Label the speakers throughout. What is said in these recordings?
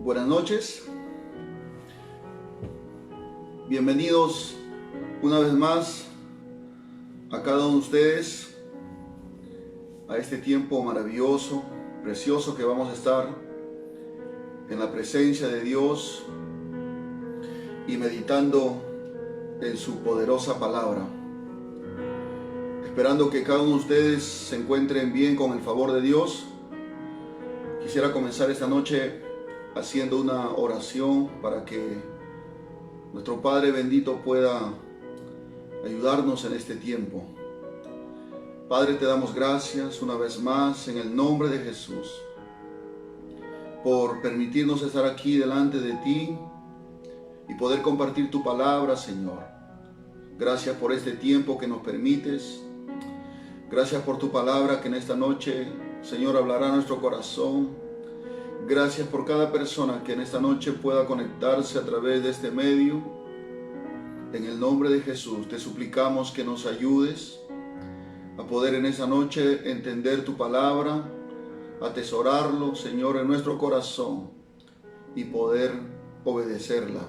Speaker 1: Buenas noches, bienvenidos una vez más a cada uno de ustedes a este tiempo maravilloso, precioso que vamos a estar en la presencia de Dios y meditando en su poderosa palabra, esperando que cada uno de ustedes se encuentren bien con el favor de Dios. Quisiera comenzar esta noche haciendo una oración para que nuestro Padre bendito pueda ayudarnos en este tiempo. Padre, te damos gracias una vez más en el nombre de Jesús por permitirnos estar aquí delante de ti y poder compartir tu palabra, Señor. Gracias por este tiempo que nos permites. Gracias por tu palabra que en esta noche, Señor, hablará a nuestro corazón. Gracias por cada persona que en esta noche pueda conectarse a través de este medio. En el nombre de Jesús te suplicamos que nos ayudes a poder en esta noche entender tu palabra, atesorarlo, Señor, en nuestro corazón y poder obedecerla.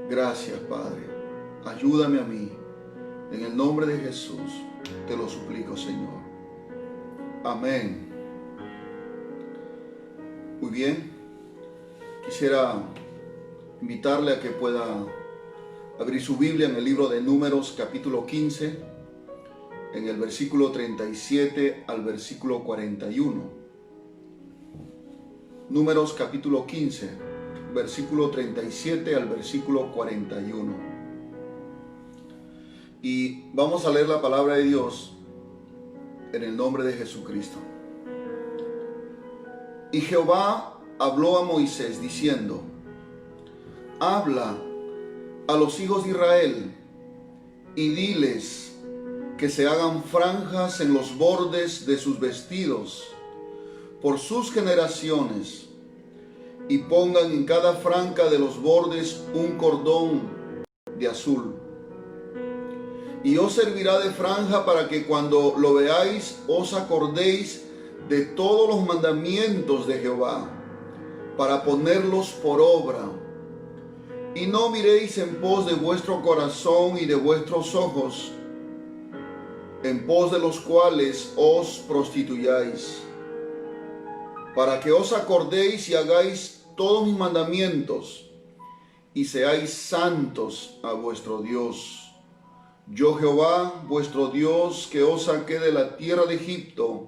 Speaker 1: Gracias, Padre. Ayúdame a mí. En el nombre de Jesús te lo suplico, Señor. Amén. Muy bien, quisiera invitarle a que pueda abrir su Biblia en el libro de Números capítulo 15, en el versículo 37 al versículo 41. Números capítulo 15, versículo 37 al versículo 41. Y vamos a leer la palabra de Dios en el nombre de Jesucristo. Y Jehová habló a Moisés diciendo: habla a los hijos de Israel y diles que se hagan franjas en los bordes de sus vestidos por sus generaciones, y pongan en cada franja de los bordes un cordón de azul. Y os servirá de franja para que cuando lo veáis os acordéis de todos los mandamientos de Jehová, para ponerlos por obra. Y no miréis en pos de vuestro corazón y de vuestros ojos, en pos de los cuales os prostituyáis, para que os acordéis y hagáis todos mis mandamientos, y seáis santos a vuestro Dios. Yo Jehová, vuestro Dios, que os saqué de la tierra de Egipto,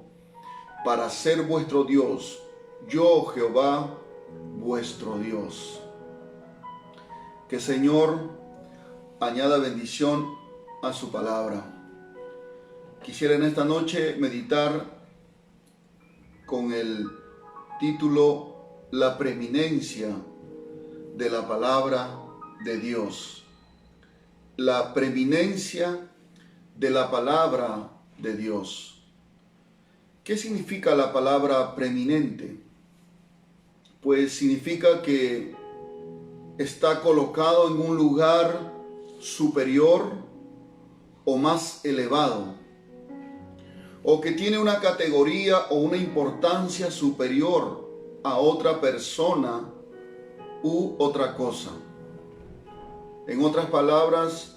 Speaker 1: para ser vuestro Dios, yo Jehová, vuestro Dios. Que Señor añada bendición a su palabra. Quisiera en esta noche meditar con el título La preeminencia de la palabra de Dios. La preeminencia de la palabra de Dios. ¿Qué significa la palabra preeminente? Pues significa que está colocado en un lugar superior o más elevado, o que tiene una categoría o una importancia superior a otra persona u otra cosa. En otras palabras,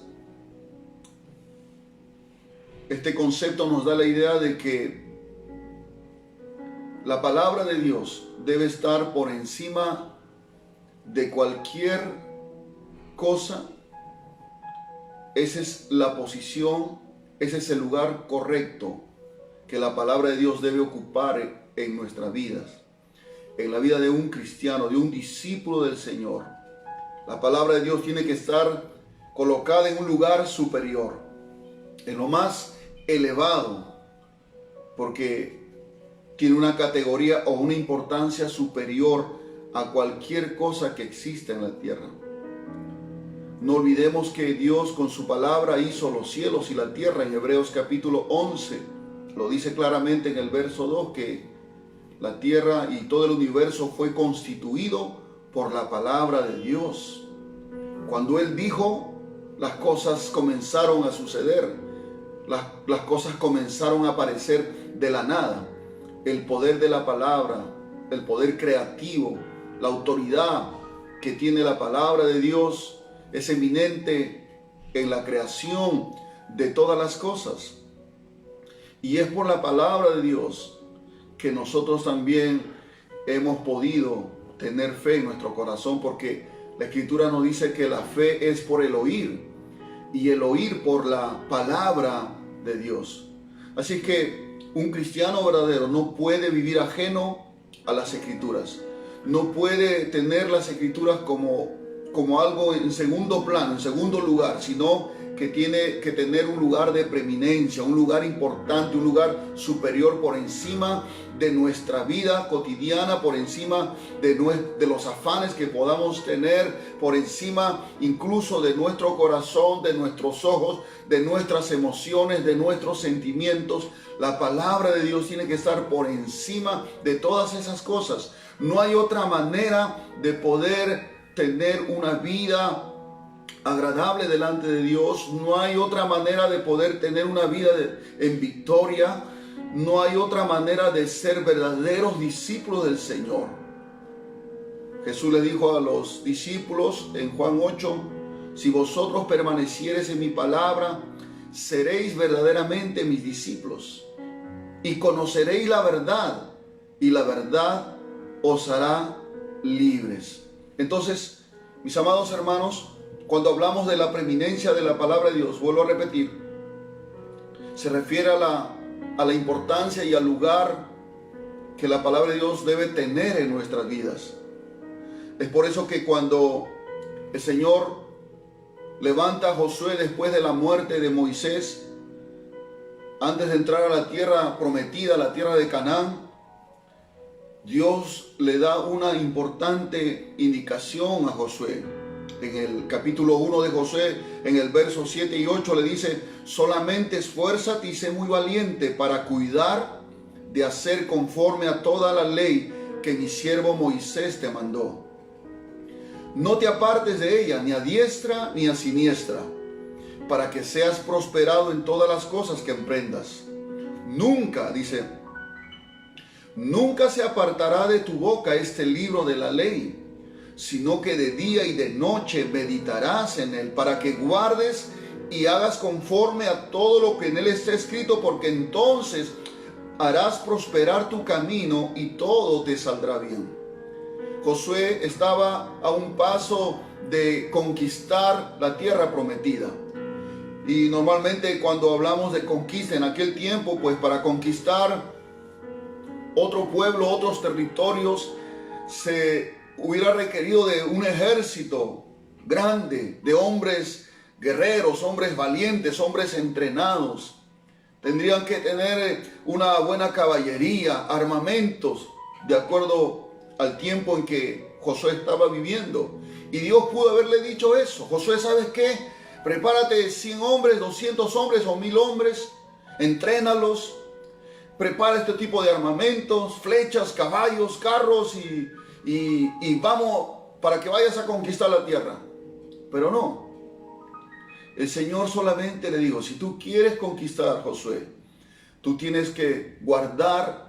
Speaker 1: este concepto nos da la idea de que la palabra de Dios debe estar por encima de cualquier cosa. Esa es la posición, ese es el lugar correcto que la palabra de Dios debe ocupar en nuestras vidas, en la vida de un cristiano, de un discípulo del Señor. La palabra de Dios tiene que estar colocada en un lugar superior, en lo más elevado, porque tiene una categoría o una importancia superior a cualquier cosa que exista en la tierra. No olvidemos que Dios con su palabra hizo los cielos y la tierra. En Hebreos capítulo 11 lo dice claramente en el verso 2 que la tierra y todo el universo fue constituido por la palabra de Dios. Cuando Él dijo, las cosas comenzaron a suceder, las cosas comenzaron a aparecer de la nada. El poder de la palabra, el poder creativo La autoridad que tiene la palabra de Dios es eminente en la creación de todas las cosas. Y es por la palabra de Dios que nosotros también hemos podido tener fe en nuestro corazón, porque la Escritura nos dice que la fe es por el oír, y el oír por la palabra de Dios. Así que un cristiano verdadero no puede vivir ajeno a las Escrituras. No puede tener las Escrituras como algo en segundo plano, en segundo lugar, sino que tiene que tener un lugar de preeminencia, un lugar importante, un lugar superior por encima de nuestra vida cotidiana, por encima de los afanes que podamos tener, por encima incluso de nuestro corazón, de nuestros ojos, de nuestras emociones, de nuestros sentimientos. La palabra de Dios tiene que estar por encima de todas esas cosas. No hay otra manera de poder tener una vida agradable delante de Dios. No hay otra manera de poder tener una vida en victoria. No hay otra manera de ser verdaderos discípulos del Señor. Jesús le dijo a los discípulos en Juan 8: si vosotros permaneciereis en mi palabra, seréis verdaderamente mis discípulos, y conoceréis la verdad, y la verdad os hará libres. Entonces, mis amados hermanos, cuando hablamos de la preeminencia de la palabra de Dios, vuelvo a repetir, se refiere a la importancia y al lugar que la palabra de Dios debe tener en nuestras vidas. Es por eso que cuando el Señor levanta a Josué después de la muerte de Moisés, antes de entrar a la tierra prometida, la tierra de Canaán, Dios le da una importante indicación a Josué. En el capítulo 1 de Josué, en el verso 7 y 8, le dice: solamente esfuérzate y sé muy valiente para cuidar de hacer conforme a toda la ley que mi siervo Moisés te mandó. No te apartes de ella, ni a diestra ni a siniestra, para que seas prosperado en todas las cosas que emprendas. Nunca, dice, nunca se apartará de tu boca este libro de la ley, sino que de día y de noche meditarás en él, para que guardes y hagas conforme a todo lo que en él está escrito, porque entonces harás prosperar tu camino y todo te saldrá bien. Josué estaba a un paso de conquistar la tierra prometida. Y normalmente cuando hablamos de conquista en aquel tiempo, pues para conquistar otro pueblo, otros territorios, se hubiera requerido de un ejército grande, de hombres guerreros, hombres valientes, hombres entrenados. Tendrían que tener una buena caballería, armamentos, de acuerdo al tiempo en que Josué estaba viviendo. Y Dios pudo haberle dicho eso: Josué, ¿sabes qué? Prepárate 100 hombres, 200 hombres o 1000 hombres, entrénalos, prepara este tipo de armamentos, flechas, caballos, carros y vamos para que vayas a conquistar la tierra. Pero no, el Señor solamente le dijo: si tú quieres conquistar, Josué, tú tienes que guardar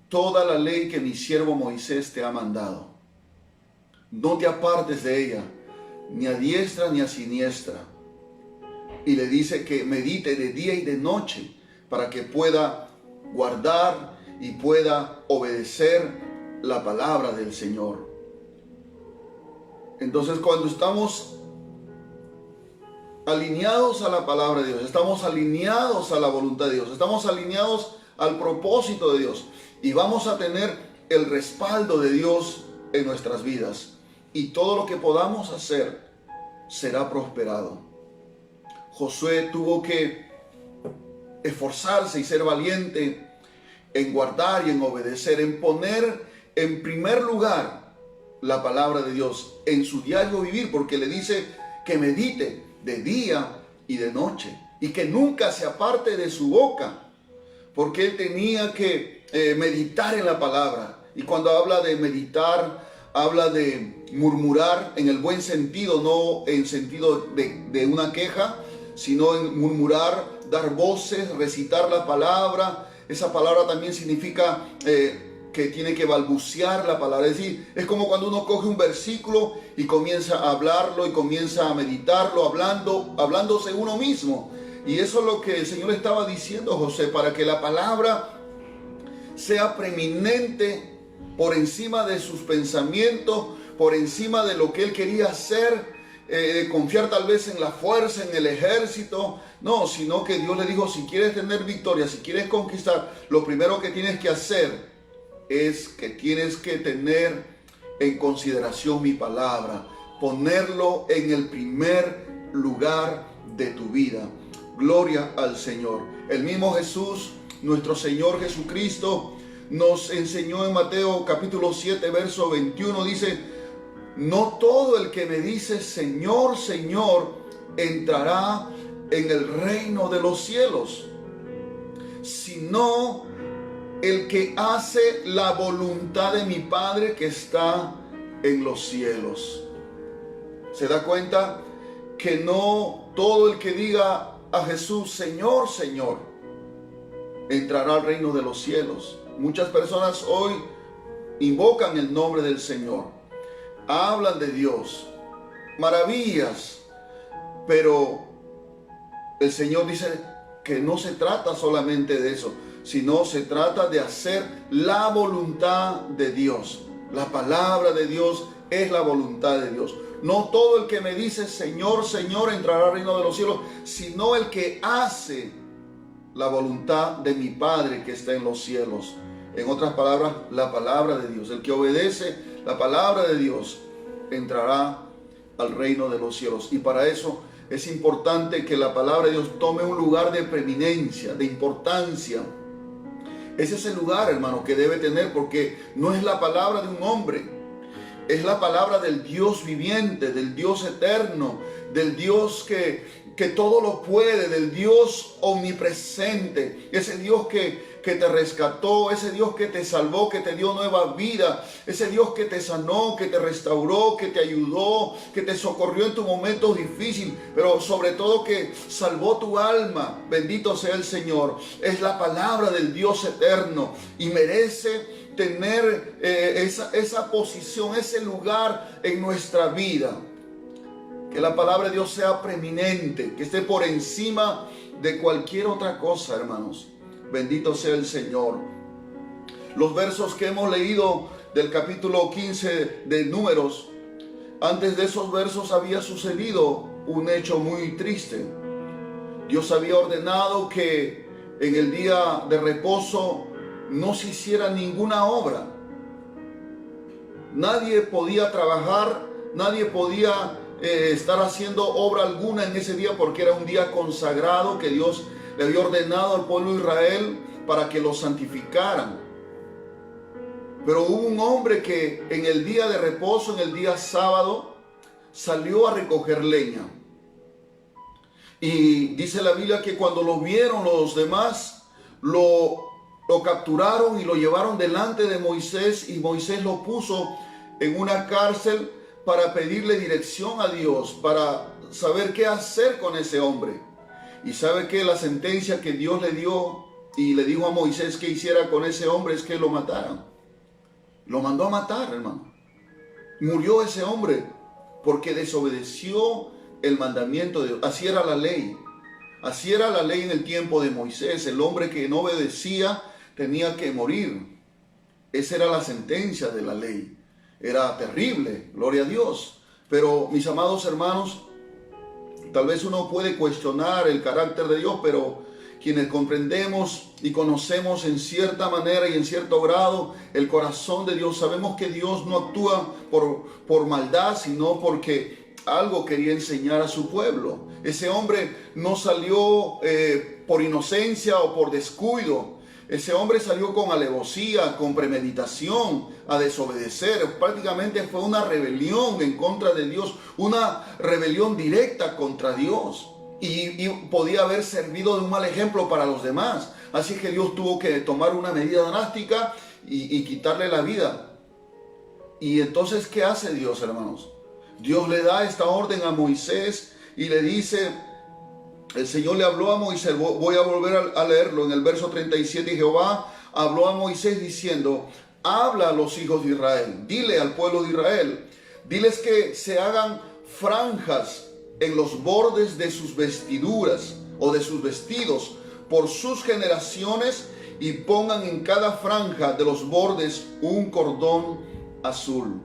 Speaker 1: toda la ley que mi siervo Moisés te ha mandado. No te apartes de ella, ni a diestra ni a siniestra. Y le dice que medite de día y de noche para que pueda guardar y pueda obedecer la palabra del Señor. Entonces, cuando estamos alineados a la palabra de Dios, estamos alineados a la voluntad de Dios, estamos alineados al propósito de Dios, y vamos a tener el respaldo de Dios en nuestras vidas, y todo lo que podamos hacer será prosperado. Josué tuvo que esforzarse y ser valiente en guardar y en obedecer, en poner en primer lugar la palabra de Dios en su diario vivir, porque le dice que medite de día y de noche y que nunca se aparte de su boca, porque él tenía que meditar en la palabra. Y cuando habla de meditar, habla de murmurar en el buen sentido, no en sentido de una queja, sino en murmurar, dar voces, recitar la palabra. Esa palabra también significa que tiene que balbucear la palabra. Es decir, es como cuando uno coge un versículo y comienza a hablarlo y comienza a meditarlo, hablándose uno mismo. Y eso es lo que el Señor estaba diciendo a José, para que la palabra sea preeminente por encima de sus pensamientos, por encima de lo que él quería hacer, confiar tal vez en la fuerza, en el ejército. No, sino que Dios le dijo, si quieres tener victoria, si quieres conquistar, lo primero que tienes que hacer es que tienes que tener en consideración mi palabra, ponerlo en el primer lugar de tu vida. Gloria al Señor. El mismo Jesús, nuestro Señor Jesucristo, nos enseñó en Mateo capítulo 7, verso 21, dice: no todo el que me dice Señor, Señor, entrará en el reino de los cielos, sino el que hace la voluntad de mi Padre que está en los cielos. ¿Se da cuenta que no todo el que diga a Jesús Señor, Señor, entrará al reino de los cielos? Muchas personas hoy invocan el nombre del Señor, hablan de Dios, maravillas, pero el Señor dice que no se trata solamente de eso, sino se trata de hacer la voluntad de Dios. La palabra de Dios es la voluntad de Dios. No todo el que me dice Señor, Señor entrará al reino de los cielos, sino el que hace la voluntad de mi Padre que está en los cielos. En otras palabras, la palabra de Dios. El que obedece la palabra de Dios entrará al reino de los cielos. Y para eso es importante que la palabra de Dios tome un lugar de preeminencia, de importancia. Ese es el lugar, hermano, que debe tener, porque no es la palabra de un hombre, es la palabra del Dios viviente, del Dios eterno, del Dios que todo lo puede, del Dios omnipresente, ese Dios que te rescató, ese Dios que te salvó, que te dio nueva vida, ese Dios que te sanó, que te restauró, que te ayudó, que te socorrió en tus momentos difíciles, pero sobre todo que salvó tu alma. Bendito sea el Señor. Es la palabra del Dios eterno y merece tener esa posición, ese lugar en nuestra vida. Que la palabra de Dios sea preeminente, que esté por encima de cualquier otra cosa, hermanos. Bendito sea el Señor. Los versos que hemos leído del capítulo 15 de Números, antes de esos versos había sucedido un hecho muy triste. Dios había ordenado que en el día de reposo no se hiciera ninguna obra. Nadie podía trabajar, nadie podía estar haciendo obra alguna en ese día, porque era un día consagrado que Dios le había ordenado al pueblo de Israel para que lo santificaran. Pero hubo un hombre que en el día de reposo, en el día sábado, salió a recoger leña. Y dice la Biblia que cuando lo vieron los demás, lo capturaron y lo llevaron delante de Moisés, y Moisés lo puso en una cárcel para pedirle dirección a Dios, para saber qué hacer con ese hombre. Y sabe que la sentencia que Dios le dio y le dijo a Moisés que hiciera con ese hombre es que lo mataran. Lo mandó a matar, hermano. Murió ese hombre porque desobedeció el mandamiento de Dios. Así era la ley. Así era la ley en el tiempo de Moisés. El hombre que no obedecía tenía que morir. Esa era la sentencia de la ley. Era terrible, gloria a Dios. Pero mis amados hermanos, tal vez uno puede cuestionar el carácter de Dios, pero quienes comprendemos y conocemos en cierta manera y en cierto grado el corazón de Dios, sabemos que Dios no actúa por maldad, sino porque algo quería enseñar a su pueblo. Ese hombre no salió por inocencia o por descuido. Ese hombre salió con alevosía, con premeditación, a desobedecer. Prácticamente fue una rebelión en contra de Dios, una rebelión directa contra Dios. Y podía haber servido de un mal ejemplo para los demás. Así que Dios tuvo que tomar una medida drástica y quitarle la vida. Y entonces, ¿qué hace Dios, hermanos? Dios le da esta orden a Moisés y le dice... El Señor le habló a Moisés, voy a volver a leerlo en el verso 37, y Jehová habló a Moisés diciendo: habla a los hijos de Israel, dile al pueblo de Israel, diles que se hagan franjas en los bordes de sus vestiduras o de sus vestidos por sus generaciones y pongan en cada franja de los bordes un cordón azul.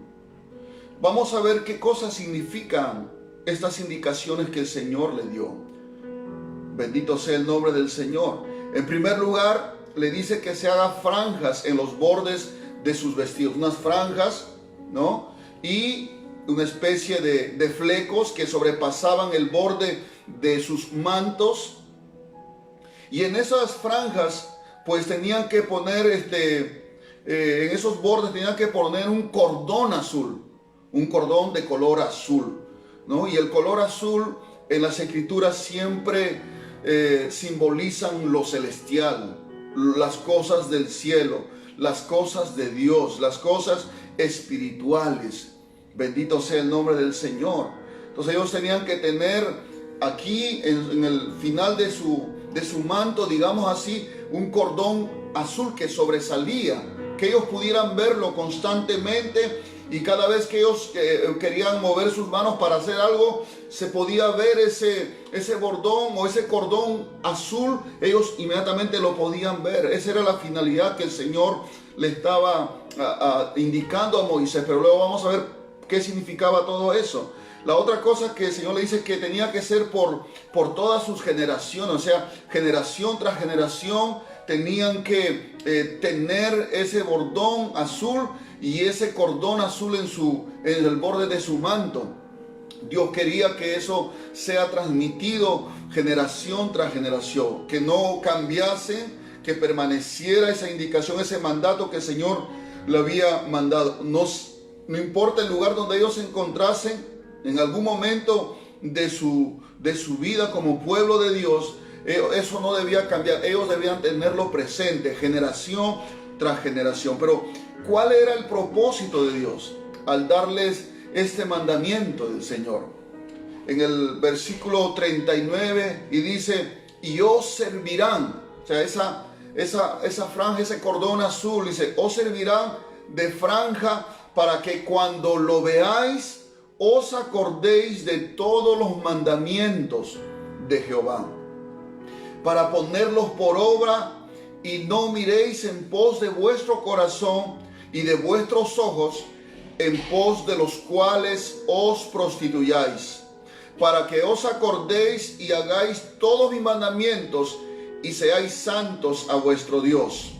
Speaker 1: Vamos a ver qué cosas significan estas indicaciones que el Señor le dio. Bendito sea el nombre del Señor. En primer lugar, le dice que se haga franjas en los bordes de sus vestidos, unas franjas, ¿no? Y una especie de flecos que sobrepasaban el borde de sus mantos. Y en esas franjas, pues tenían que poner, en esos bordes tenían que poner un cordón azul, un cordón de color azul, ¿no? Y el color azul en las Escrituras siempre simbolizan lo celestial, las cosas del cielo, las cosas de Dios, las cosas espirituales. Bendito sea el nombre del Señor. Entonces ellos tenían que tener aquí en el final de su manto, digamos así, un cordón azul que sobresalía, que ellos pudieran verlo constantemente, y cada vez que ellos querían mover sus manos para hacer algo, se podía ver ese bordón o ese cordón azul, ellos inmediatamente lo podían ver. Esa era la finalidad que el Señor le estaba indicando a Moisés, pero luego vamos a ver qué significaba todo eso. La otra cosa que el Señor le dice que tenía que ser por todas sus generaciones, o sea, generación tras generación tenían que tener ese bordón azul y ese cordón azul en el borde de su manto. Dios quería que eso sea transmitido generación tras generación, que no cambiase, que permaneciera esa indicación, ese mandato que el Señor le había mandado. No importa el lugar donde ellos se encontrasen, en algún momento de su vida como pueblo de Dios, eso no debía cambiar. Ellos debían tenerlo presente, generación tras generación. Pero, ¿cuál era el propósito de Dios al darles este mandamiento del Señor? En el versículo 39, y dice, y os servirán, o sea, esa franja, ese cordón azul, dice, os servirán de franja para que cuando lo veáis, os acordéis de todos los mandamientos de Jehová, para ponerlos por obra, y no miréis en pos de vuestro corazón y de vuestros ojos, en pos de los cuales os prostituyáis, para que os acordéis y hagáis todos mis mandamientos y seáis santos a vuestro Dios.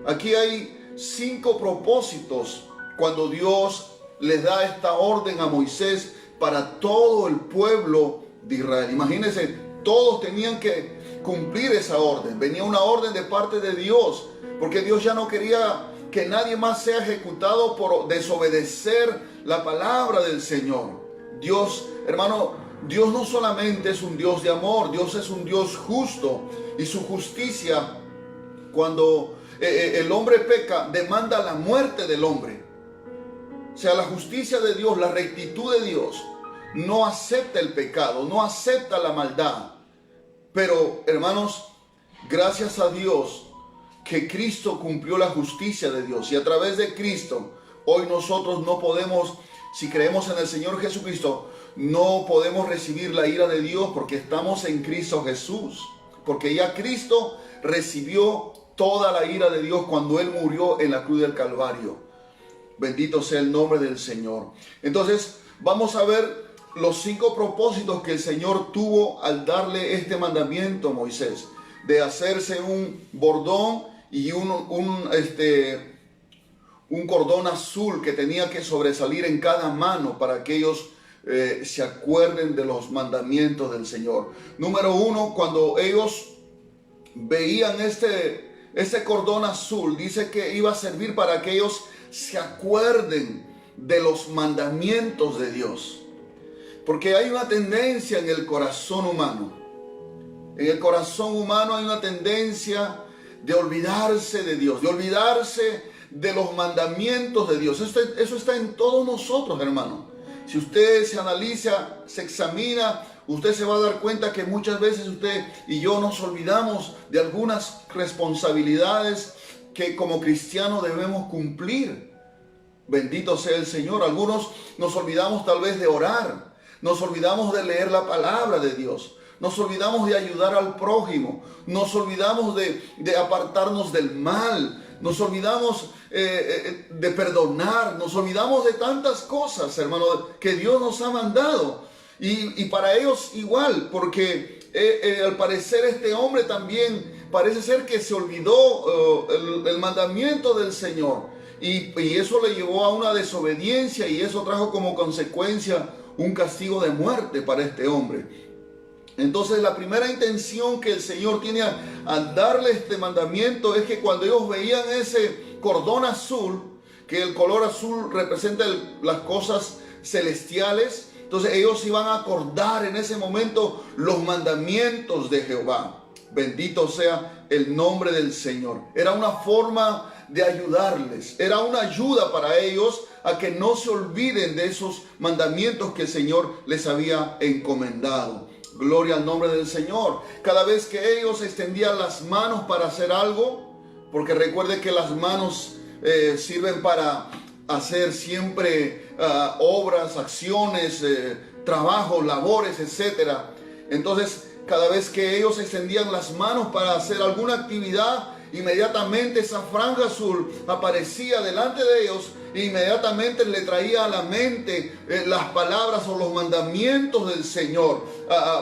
Speaker 1: Aquí hay 5 propósitos cuando Dios les da esta orden a Moisés para todo el pueblo de Israel. Imagínense, todos tenían que cumplir esa orden. Venía una orden de parte de Dios, porque Dios ya no quería que nadie más sea ejecutado por desobedecer la palabra del Señor. Dios, hermano, Dios no solamente es un Dios de amor, Dios es un Dios justo, y su justicia, cuando el hombre peca, demanda la muerte del hombre. O sea, la justicia de Dios, la rectitud de Dios, no acepta el pecado, no acepta la maldad. Pero, hermanos, gracias a Dios que Cristo cumplió la justicia de Dios. Y a través de Cristo, hoy nosotros no podemos, si creemos en el Señor Jesucristo, no podemos recibir la ira de Dios porque estamos en Cristo Jesús. Porque ya Cristo recibió toda la ira de Dios cuando Él murió en la cruz del Calvario. Bendito sea el nombre del Señor. Entonces, vamos a ver los 5 propósitos que el Señor tuvo al darle este mandamiento a Moisés, de hacerse un bordón y un cordón azul que tenía que sobresalir en cada mano para que ellos se acuerden de los mandamientos del Señor. Número 1, cuando ellos veían este cordón azul, dice que iba a servir para que ellos se acuerden de los mandamientos de Dios. Porque hay una tendencia en el corazón humano. En el corazón humano hay una tendencia de olvidarse de Dios, de olvidarse de los mandamientos de Dios. Eso está en todos nosotros, hermano. Si usted se analiza, se examina, usted se va a dar cuenta que muchas veces usted y yo nos olvidamos de algunas responsabilidades que como cristianos debemos cumplir. Bendito sea el Señor. Algunos nos olvidamos tal vez de orar, nos olvidamos de leer la palabra de Dios, nos olvidamos de ayudar al prójimo, nos olvidamos de apartarnos del mal, nos olvidamos de perdonar, nos olvidamos de tantas cosas, hermano, que Dios nos ha mandado. Y para ellos igual, porque al parecer este hombre también parece ser que se olvidó el mandamiento del Señor. Y eso le llevó a una desobediencia, y eso trajo como consecuencia un castigo de muerte para este hombre. Entonces la primera intención que el Señor tiene al darle este mandamiento es que cuando ellos veían ese cordón azul, que el color azul representa las cosas celestiales, entonces ellos iban a acordar en ese momento los mandamientos de Jehová. Bendito sea el nombre del Señor. Era una forma de ayudarles, era una ayuda para ellos a que no se olviden de esos mandamientos que el Señor les había encomendado. Gloria al nombre del Señor. Cada vez que ellos extendían las manos para hacer algo, porque recuerde que las manos sirven para hacer siempre obras, acciones, trabajos, labores, etc. Entonces, cada vez que ellos extendían las manos para hacer alguna actividad, inmediatamente esa franja azul aparecía delante de ellos e inmediatamente le traía a la mente las palabras o los mandamientos del Señor,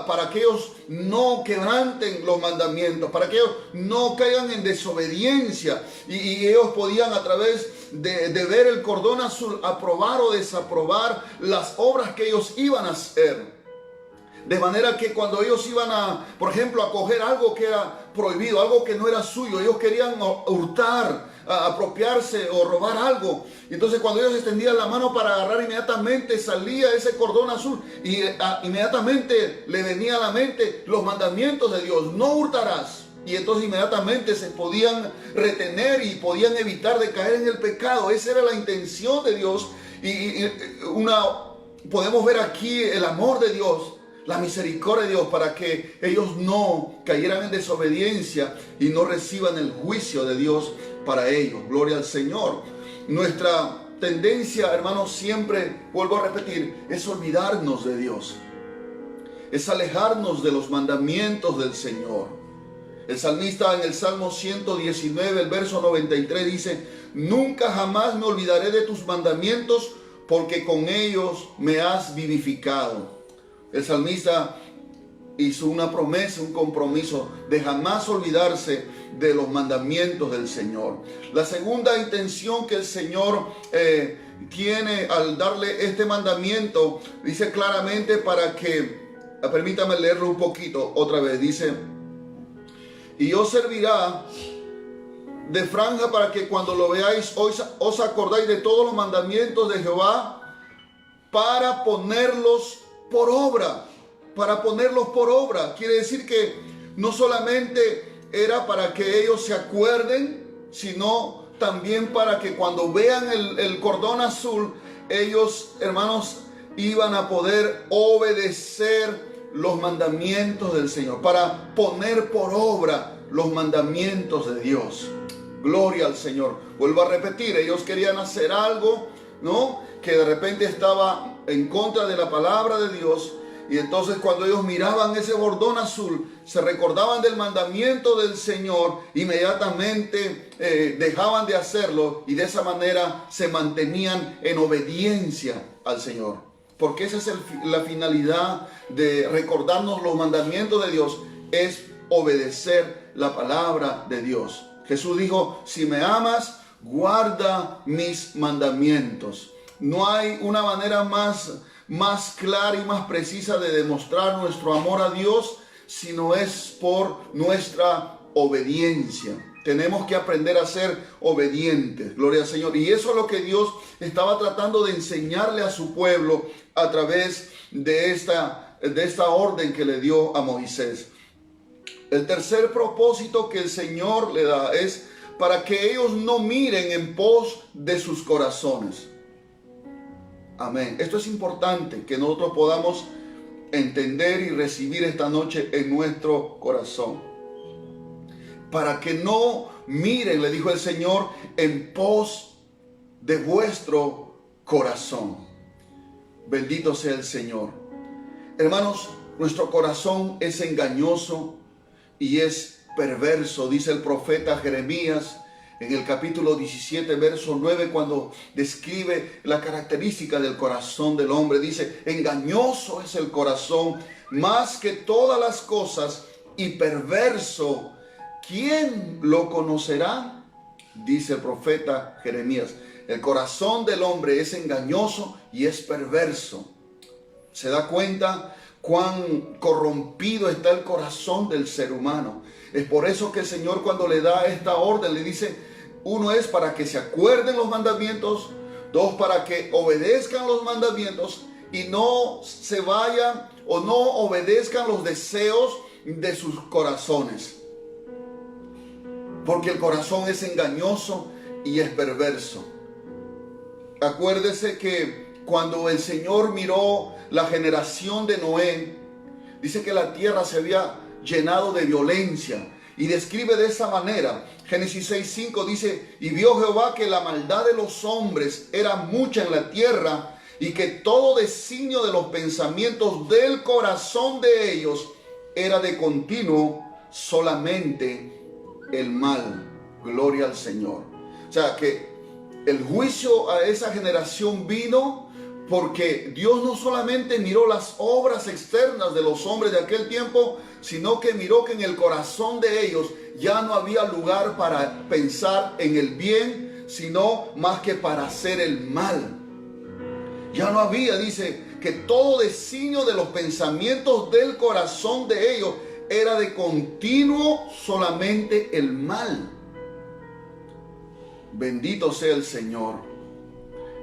Speaker 1: para que ellos no quebranten los mandamientos, para que ellos no caigan en desobediencia, y ellos podían a través de ver el cordón azul aprobar o desaprobar las obras que ellos iban a hacer. De manera que cuando ellos iban por ejemplo, a coger algo que era prohibido, algo que no era suyo, ellos querían hurtar, apropiarse o robar algo. Entonces cuando ellos extendían la mano para agarrar, inmediatamente salía ese cordón azul y inmediatamente le venía a la mente los mandamientos de Dios. No hurtarás. Y entonces inmediatamente se podían retener y podían evitar de caer en el pecado. Esa era la intención de Dios. Podemos ver aquí el amor de Dios, la misericordia de Dios, para que ellos no cayeran en desobediencia y no reciban el juicio de Dios para ellos. Gloria al Señor. Nuestra tendencia, hermanos, siempre, vuelvo a repetir, es olvidarnos de Dios. Es alejarnos de los mandamientos del Señor. El salmista en el Salmo 119, el verso 93 dice: nunca jamás me olvidaré de tus mandamientos, porque con ellos me has vivificado. El salmista hizo una promesa, un compromiso de jamás olvidarse de los mandamientos del Señor. La segunda intención que el Señor tiene al darle este mandamiento, dice claramente para que, permítame leerlo un poquito otra vez, dice: y os servirá de franja para que cuando lo veáis os acordáis de todos los mandamientos de Jehová, para ponerlos por obra. Para ponerlos por obra. Quiere decir que no solamente era para que ellos se acuerden, sino también para que cuando vean el cordón azul, ellos, hermanos, iban a poder obedecer los mandamientos del Señor, para poner por obra los mandamientos de Dios. Gloria al Señor. Vuelvo a repetir, ellos querían hacer algo, ¿no?, que de repente estaba en contra de la palabra de Dios, y entonces cuando ellos miraban ese cordón azul, se recordaban del mandamiento del Señor, inmediatamente dejaban de hacerlo, y de esa manera se mantenían en obediencia al Señor. Porque esa es la finalidad de recordarnos los mandamientos de Dios, es obedecer la palabra de Dios. Jesús dijo: si me amas, guarda mis mandamientos. No hay una manera más clara y más precisa de demostrar nuestro amor a Dios, sino es por nuestra obediencia. Tenemos que aprender a ser obedientes. Gloria al Señor. Y eso es lo que Dios estaba tratando de enseñarle a su pueblo a través de esta orden que le dio a Moisés. El tercer propósito que el Señor le da es para que ellos no miren en pos de sus corazones. Amén. Esto es importante que nosotros podamos entender y recibir esta noche en nuestro corazón. Para que no miren, le dijo el Señor, en pos de vuestro corazón. Bendito sea el Señor. Hermanos, nuestro corazón es engañoso y es perverso, dice el profeta Jeremías en el capítulo 17, verso 9, cuando describe la característica del corazón del hombre. Dice, engañoso es el corazón más que todas las cosas y perverso. ¿Quién lo conocerá? Dice el profeta Jeremías. El corazón del hombre es engañoso y es perverso. ¿Se da cuenta cuán corrompido está el corazón del ser humano? Es por eso que el Señor, cuando le da esta orden, le dice, uno es para que se acuerden los mandamientos, dos, para que obedezcan los mandamientos y no se vayan o no obedezcan los deseos de sus corazones. Porque el corazón es engañoso y es perverso. Acuérdese que cuando el Señor miró la generación de Noé, dice que la tierra se había llenado de violencia y describe de esa manera. Génesis 6:5 dice, y vio Jehová que la maldad de los hombres era mucha en la tierra y que todo designio de los pensamientos del corazón de ellos era de continuo solamente el mal. Gloria al Señor. O sea que el juicio a esa generación vino porque Dios no solamente miró las obras externas de los hombres de aquel tiempo, sino que miró que en el corazón de ellos ya no había lugar para pensar en el bien, sino más que para hacer el mal. Ya no había, dice, que todo designio de los pensamientos del corazón de ellos era de continuo solamente el mal. Bendito sea el Señor.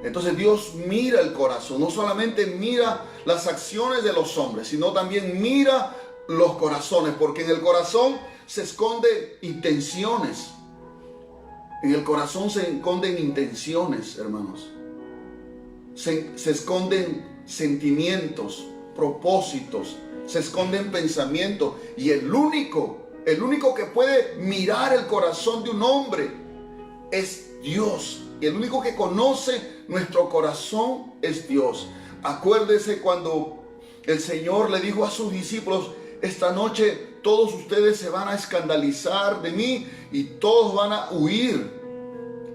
Speaker 1: Entonces Dios mira el corazón, no solamente mira las acciones de los hombres, sino también mira los corazones, porque en el corazón se esconden intenciones. En el corazón se esconden intenciones, hermanos. Se esconden sentimientos, propósitos, se esconden pensamientos. Y el único que puede mirar el corazón de un hombre es Dios. Y el único que conoce nuestro corazón es Dios. Acuérdese cuando el Señor le dijo a sus discípulos, esta noche todos ustedes se van a escandalizar de mí y todos van a huir.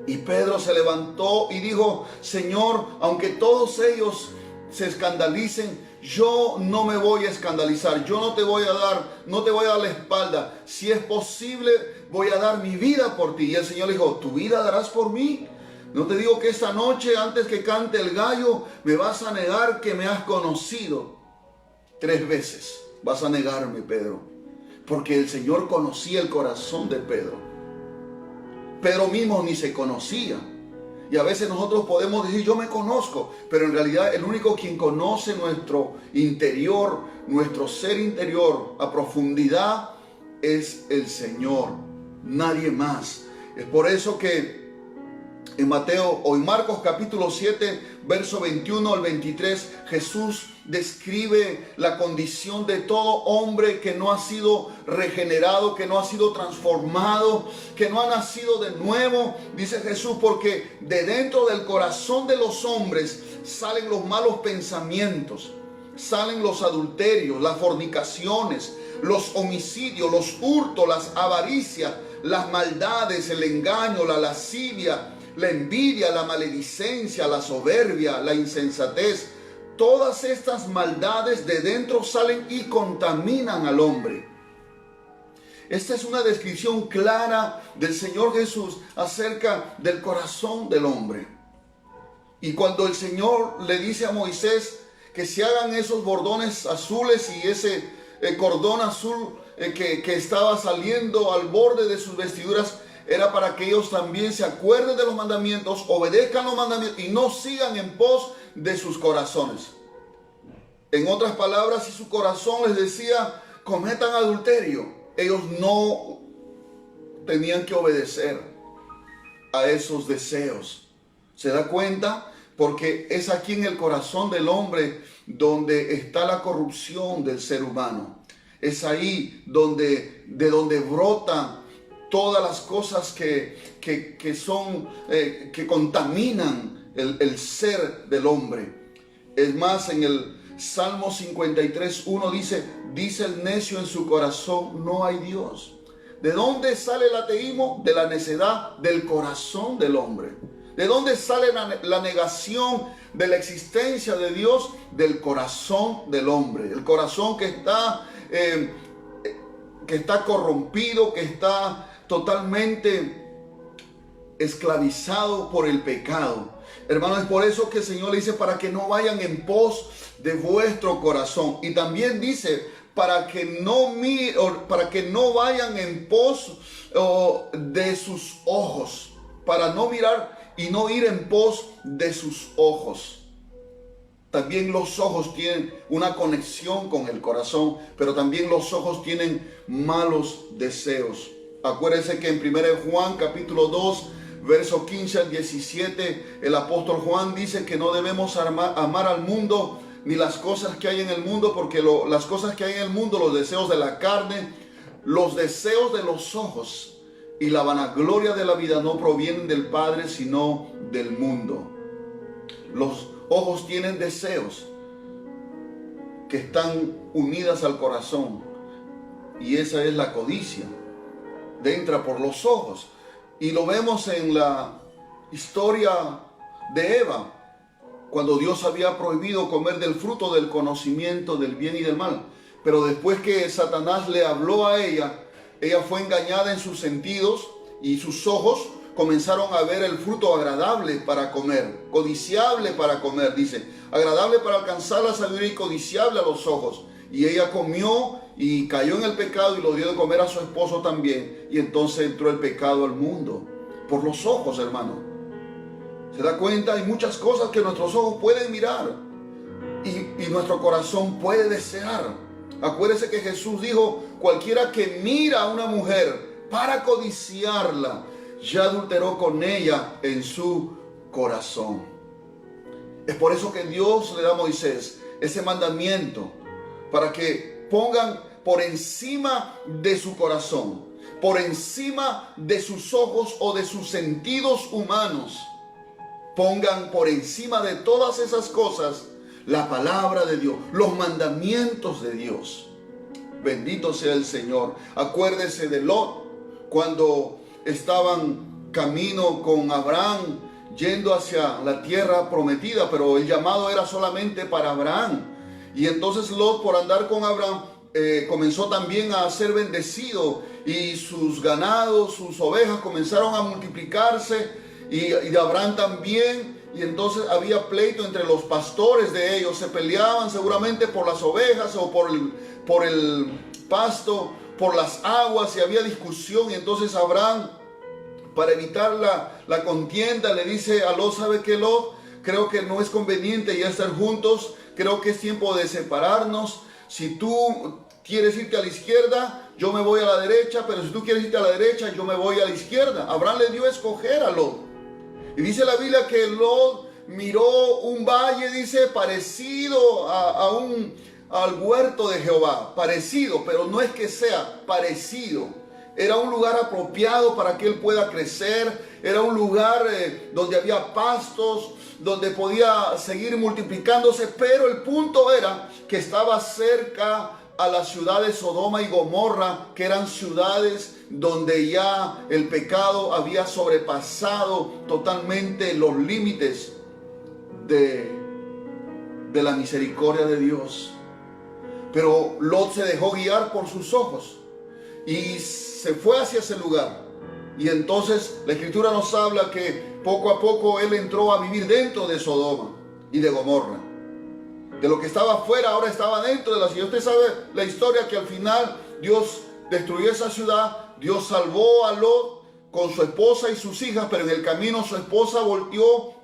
Speaker 1: Y Pedro se levantó y dijo, Señor, aunque todos ellos se escandalicen, yo no me voy a escandalizar, yo no te voy a dar la espalda. Si es posible, voy a dar mi vida por ti. Y el Señor le dijo, ¿tu vida darás por mí? No te digo que esta noche, antes que cante el gallo, me vas a negar que me has conocido. 3 veces vas a negarme, Pedro. Porque el Señor conocía el corazón de Pedro. Pedro mismo ni se conocía. Y a veces nosotros podemos decir, yo me conozco, pero en realidad el único quien conoce nuestro interior, nuestro ser interior a profundidad, es el Señor, nadie más. Es por eso que en Marcos capítulo 7, verso 21 al 23, Jesús describe la condición de todo hombre que no ha sido regenerado, que no ha sido transformado, que no ha nacido de nuevo. Dice Jesús, porque de dentro del corazón de los hombres salen los malos pensamientos, salen los adulterios, las fornicaciones, los homicidios, los hurtos, las avaricias, las maldades, el engaño, la lascivia, la envidia, la maledicencia, la soberbia, la insensatez. Todas estas maldades de dentro salen y contaminan al hombre. Esta es una descripción clara del Señor Jesús acerca del corazón del hombre. Y cuando el Señor le dice a Moisés que se hagan esos bordones azules y ese cordón azul que estaba saliendo al borde de sus vestiduras, era para que ellos también se acuerden de los mandamientos, obedezcan los mandamientos y no sigan en pos de sus corazones. En otras palabras, si su corazón les decía, cometan adulterio, ellos no tenían que obedecer a esos deseos. ¿Se da cuenta? Porque es aquí en el corazón del hombre donde está la corrupción del ser humano. Es ahí de donde brota todas las cosas que son, que contaminan el ser del hombre. Es más, en el Salmo 53:1 dice el necio en su corazón, no hay Dios. ¿De dónde sale el ateísmo? De la necedad del corazón del hombre. ¿De dónde sale la negación de la existencia de Dios? Del corazón del hombre. El corazón que está corrompido, que está totalmente esclavizado por el pecado. Hermanos, es por eso que el Señor le dice, para que no vayan en pos de vuestro corazón. Y también dice, para que no vayan en pos de sus ojos, para no mirar y no ir en pos de sus ojos. También los ojos tienen una conexión con el corazón, pero también los ojos tienen malos deseos. Acuérdense que en 1 Juan capítulo 2, verso 15 al 17, el apóstol Juan dice que no debemos amar al mundo ni las cosas que hay en el mundo, porque las cosas que hay en el mundo, los deseos de la carne, los deseos de los ojos y la vanagloria de la vida no provienen del Padre, sino del mundo. Los ojos tienen deseos que están unidas al corazón, y esa es la codicia. Entra por los ojos, y lo vemos en la historia de Eva, cuando Dios había prohibido comer del fruto del conocimiento del bien y del mal. Pero después que Satanás le habló a ella fue engañada en sus sentidos, y sus ojos comenzaron a ver el fruto agradable para comer, codiciable para comer, dice, agradable para alcanzar la sabiduría y codiciable a los ojos. Y ella comió y cayó en el pecado y lo dio de comer a su esposo también. Y entonces entró el pecado al mundo por los ojos, hermano. ¿Se da cuenta? Hay muchas cosas que nuestros ojos pueden mirar y nuestro corazón puede desear. Acuérdese que Jesús dijo, cualquiera que mira a una mujer para codiciarla, ya adulteró con ella en su corazón. Es por eso que Dios le da a Moisés ese mandamiento, para que pongan por encima de su corazón, por encima de sus ojos o de sus sentidos humanos, pongan por encima de todas esas cosas la palabra de Dios, los mandamientos de Dios. Bendito sea el Señor. Acuérdese de Lot, cuando estaban camino con Abraham, yendo hacia la tierra prometida, pero el llamado era solamente para Abraham. Y entonces Lot, por andar con Abraham, comenzó también a ser bendecido, y sus ganados, sus ovejas comenzaron a multiplicarse, y de Abraham también. Y entonces había pleito entre los pastores de ellos, se peleaban seguramente por las ovejas o por el pasto, por las aguas, y había discusión. Y entonces Abraham, para evitar la contienda, le dice a Lot, ¿sabe qué, Lot? Creo que no es conveniente ya estar juntos, creo que es tiempo de separarnos. Si tú quieres irte a la izquierda, yo me voy a la derecha, pero si tú quieres irte a la derecha, yo me voy a la izquierda. Abraham le dio a escoger a Lot. Y dice la Biblia que Lot miró un valle, dice, parecido al huerto de Jehová. Parecido, pero no es que sea parecido. Era un lugar apropiado para que él pueda crecer. Era un lugar donde había pastos, donde podía seguir multiplicándose. Pero el punto era que estaba cerca a las ciudades Sodoma y Gomorra, que eran ciudades donde ya el pecado había sobrepasado totalmente los límites de la misericordia de Dios. Pero Lot se dejó guiar por sus ojos y se fue hacia ese lugar. Y entonces la Escritura nos habla que poco a poco él entró a vivir dentro de Sodoma y de Gomorra. De lo que estaba afuera, ahora estaba dentro de la ciudad. Usted sabe la historia, que al final Dios destruyó esa ciudad. Dios salvó a Lot con su esposa y sus hijas, pero en el camino su esposa volteó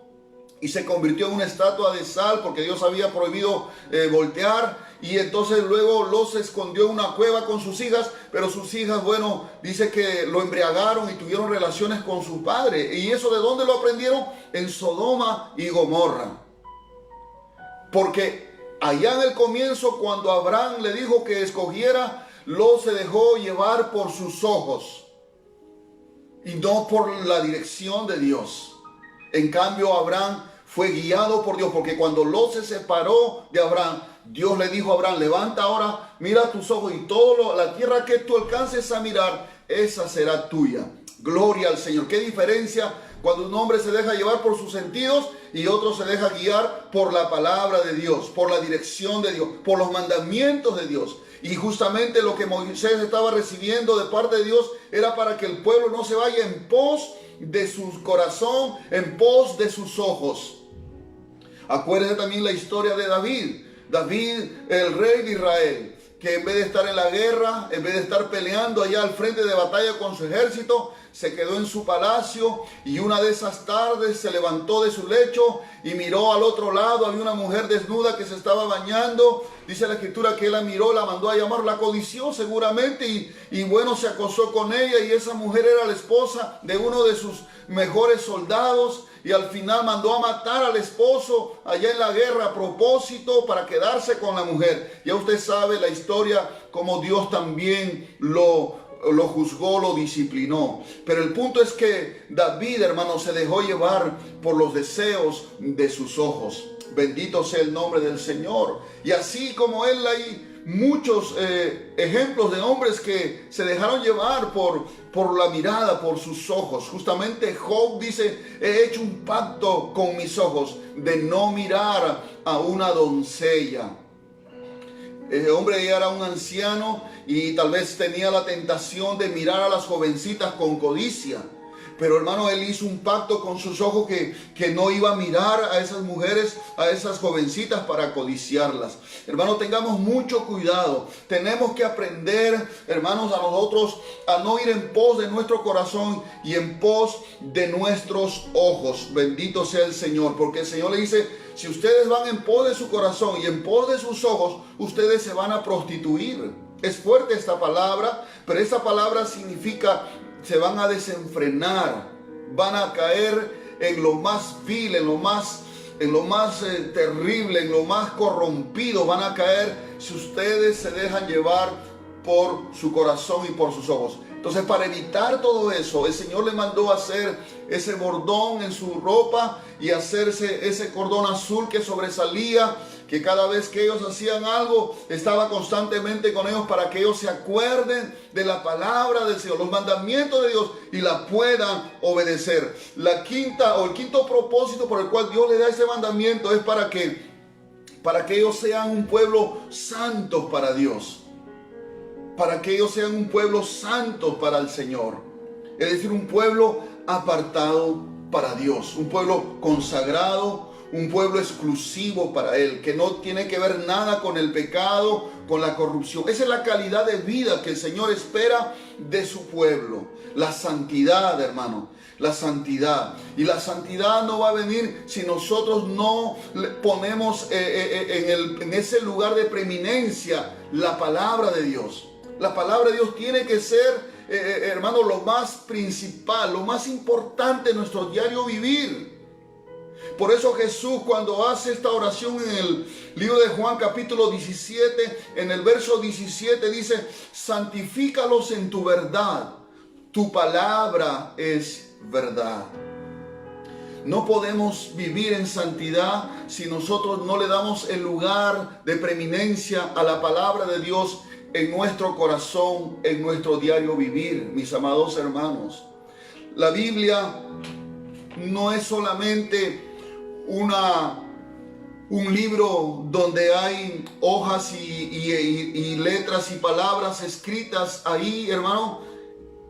Speaker 1: y se convirtió en una estatua de sal, porque Dios había prohibido voltear. Y entonces luego Lot se escondió en una cueva con sus hijas, pero sus hijas, bueno, dice que lo embriagaron y tuvieron relaciones con su padre. ¿Y eso de dónde lo aprendieron? En Sodoma y Gomorra. Porque allá en el comienzo, cuando Abraham le dijo que escogiera, Lot se dejó llevar por sus ojos. y no por la dirección de Dios. En cambio, Abraham fue guiado por Dios, porque cuando Lot se separó de Abraham, Dios le dijo a Abraham: levanta ahora, mira tus ojos, y la tierra que tú alcances a mirar, esa será tuya. Gloria al Señor. Qué diferencia cuando un hombre se deja llevar por sus sentidos y otro se deja guiar por la palabra de Dios, por la dirección de Dios, por los mandamientos de Dios. Y justamente lo que Moisés estaba recibiendo de parte de Dios era para que el pueblo no se vaya en pos de su corazón, en pos de sus ojos. Acuérdense también la historia de David. David, el rey de Israel, que en vez de estar en la guerra, en vez de estar peleando allá al frente de batalla con su ejército, se quedó en su palacio, y una de esas tardes se levantó de su lecho y miró al otro lado. Había una mujer desnuda que se estaba bañando. Dice la escritura que él la miró, la mandó a llamar, la codició seguramente y bueno, se acostó con ella, y esa mujer era la esposa de uno de sus mejores soldados, y al final mandó a matar al esposo allá en la guerra a propósito para quedarse con la mujer. Ya usted sabe la historia, como Dios también lo juzgó, lo disciplinó. Pero el punto es que David, hermano, se dejó llevar por los deseos de sus ojos. Bendito sea el nombre del Señor. Y así como él, hay muchos ejemplos de hombres que se dejaron llevar por la mirada, por sus ojos. Justamente Job dice: he hecho un pacto con mis ojos de no mirar a una doncella. El hombre ya era un anciano y tal vez tenía la tentación de mirar a las jovencitas con codicia. Pero hermano, él hizo un pacto con sus ojos que no iba a mirar a esas mujeres, a esas jovencitas para codiciarlas. Hermano, tengamos mucho cuidado. Tenemos que aprender, hermanos, a nosotros a no ir en pos de nuestro corazón y en pos de nuestros ojos. Bendito sea el Señor, porque el Señor le dice: si ustedes van en pos de su corazón y en pos de sus ojos, ustedes se van a prostituir. Es fuerte esta palabra, pero esta palabra significa: se van a desenfrenar, van a caer en lo más vil, en lo más terrible, en lo más corrompido. Van a caer si ustedes se dejan llevar por su corazón y por sus ojos. Entonces, para evitar todo eso, el Señor le mandó a hacer ese bordón en su ropa y hacerse ese cordón azul que sobresalía, que cada vez que ellos hacían algo, estaba constantemente con ellos, para que ellos se acuerden de la palabra del Señor, los mandamientos de Dios, y la puedan obedecer. El quinto propósito por el cual Dios le da ese mandamiento es para que ellos sean un pueblo santo para Dios. Para que ellos sean un pueblo santo para el Señor. Es decir, un pueblo apartado para Dios, un pueblo consagrado, un pueblo exclusivo para Él, que no tiene que ver nada con el pecado, con la corrupción. Esa es la calidad de vida que el Señor espera de su pueblo. La santidad, hermano, la santidad. Y la santidad no va a venir si nosotros no ponemos en ese lugar de preeminencia la palabra de Dios. La palabra de Dios tiene que ser, hermano, lo más principal, lo más importante en nuestro diario vivir. Por eso Jesús, cuando hace esta oración en el libro de Juan capítulo 17, en el verso 17 dice: santifícalos en tu verdad, tu palabra es verdad. No podemos vivir en santidad si nosotros no le damos el lugar de preeminencia a la palabra de Dios en nuestro corazón, en nuestro diario vivir, mis amados hermanos. La Biblia no es solamente un libro donde hay hojas y letras y palabras escritas ahí, hermano,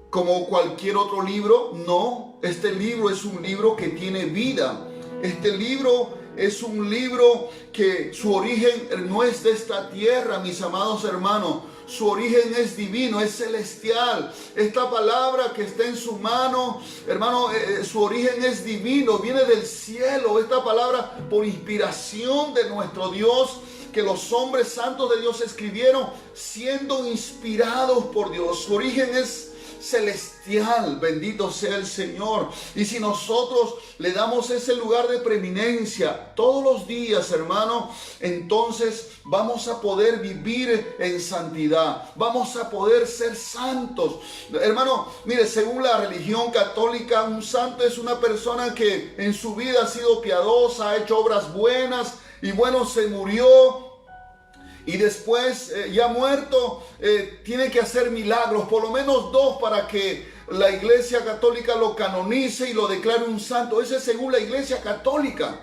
Speaker 1: como cualquier otro libro. No, este libro es un libro que tiene vida. Este libro es un libro que su origen no es de esta tierra, mis amados hermanos. Su origen es divino, es celestial. Esta palabra que está en su mano, hermano, su origen es divino, viene del cielo. Esta palabra, por inspiración de nuestro Dios, que los hombres santos de Dios escribieron, siendo inspirados por Dios. Su origen es celestial. Bendito sea el Señor. Y si nosotros le damos ese lugar de preeminencia todos los días, hermano, entonces vamos a poder vivir en santidad. Vamos a poder ser santos. Hermano, mire, según la religión católica, un santo es una persona que en su vida ha sido piadosa, ha hecho obras buenas y bueno, se murió. Y después, ya muerto, tiene que hacer milagros, por lo menos 2 para que la Iglesia Católica lo canonice y lo declare un santo. Ese es según la Iglesia Católica.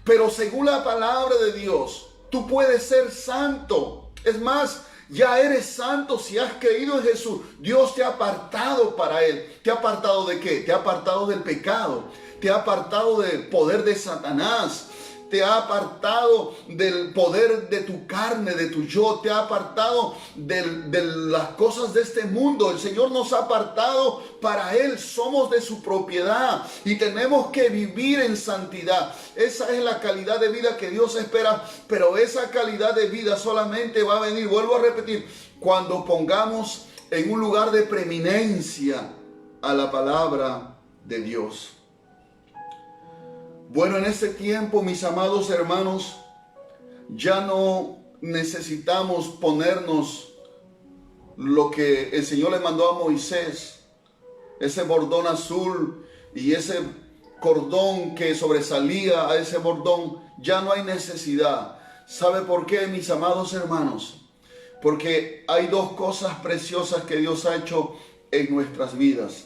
Speaker 1: Pero según la palabra de Dios, tú puedes ser santo. Es más, ya eres santo si has creído en Jesús. Dios te ha apartado para Él. ¿Te ha apartado de qué? Te ha apartado del pecado. Te ha apartado del poder de Satanás. Te ha apartado del poder de tu carne, de tu yo. Te ha apartado de las cosas de este mundo. El Señor nos ha apartado para Él. Somos de su propiedad y tenemos que vivir en santidad. Esa es la calidad de vida que Dios espera. Pero esa calidad de vida solamente va a venir, vuelvo a repetir, cuando pongamos en un lugar de preeminencia a la palabra de Dios. Bueno, en este tiempo, mis amados hermanos, ya no necesitamos ponernos lo que el Señor le mandó a Moisés, ese bordón azul y ese cordón que sobresalía a ese bordón. Ya no hay necesidad. ¿Sabe por qué, mis amados hermanos? Porque hay 2 cosas preciosas que Dios ha hecho en nuestras vidas.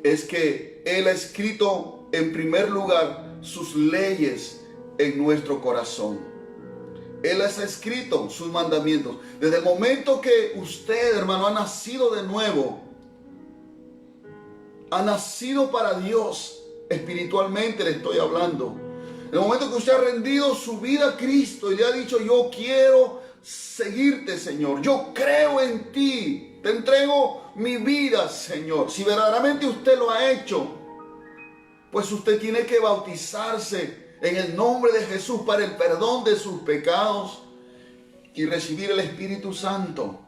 Speaker 1: Es que Él ha escrito en primer lugar sus leyes en nuestro corazón. Él ha escrito sus mandamientos. Desde el momento que usted, hermano, ha nacido de nuevo, ha nacido para Dios, espiritualmente le estoy hablando. En el momento que usted ha rendido su vida a Cristo y le ha dicho: yo quiero seguirte, Señor, yo creo en ti, te entrego mi vida, Señor. Si verdaderamente usted lo ha hecho, pues usted tiene que bautizarse en el nombre de Jesús para el perdón de sus pecados y recibir el Espíritu Santo.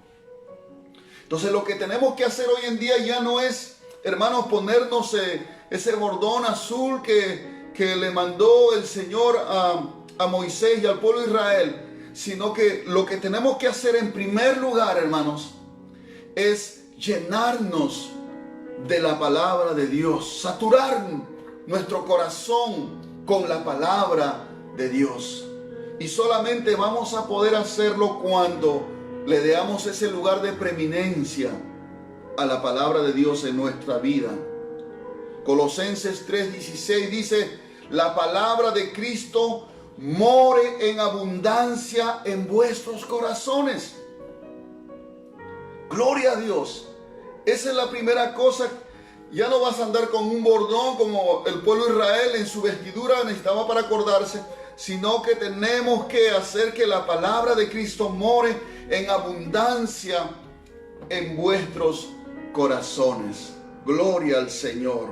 Speaker 1: Entonces lo que tenemos que hacer hoy en día ya no es, hermanos, ponernos ese bordón azul que le mandó el Señor a Moisés y al pueblo de Israel, sino que lo que tenemos que hacer en primer lugar, hermanos, es llenarnos de la palabra de Dios, saturar nuestro corazón con la palabra de Dios. Y solamente vamos a poder hacerlo cuando le damos ese lugar de preeminencia a la palabra de Dios en nuestra vida. Colosenses 3:16 dice: la palabra de Cristo more en abundancia en vuestros corazones. Gloria a Dios. Esa es la primera cosa. Ya no vas a andar con un bordón como el pueblo de Israel en su vestidura necesitaba para acordarse, sino que tenemos que hacer que la palabra de Cristo more en abundancia en vuestros corazones. Gloria al Señor.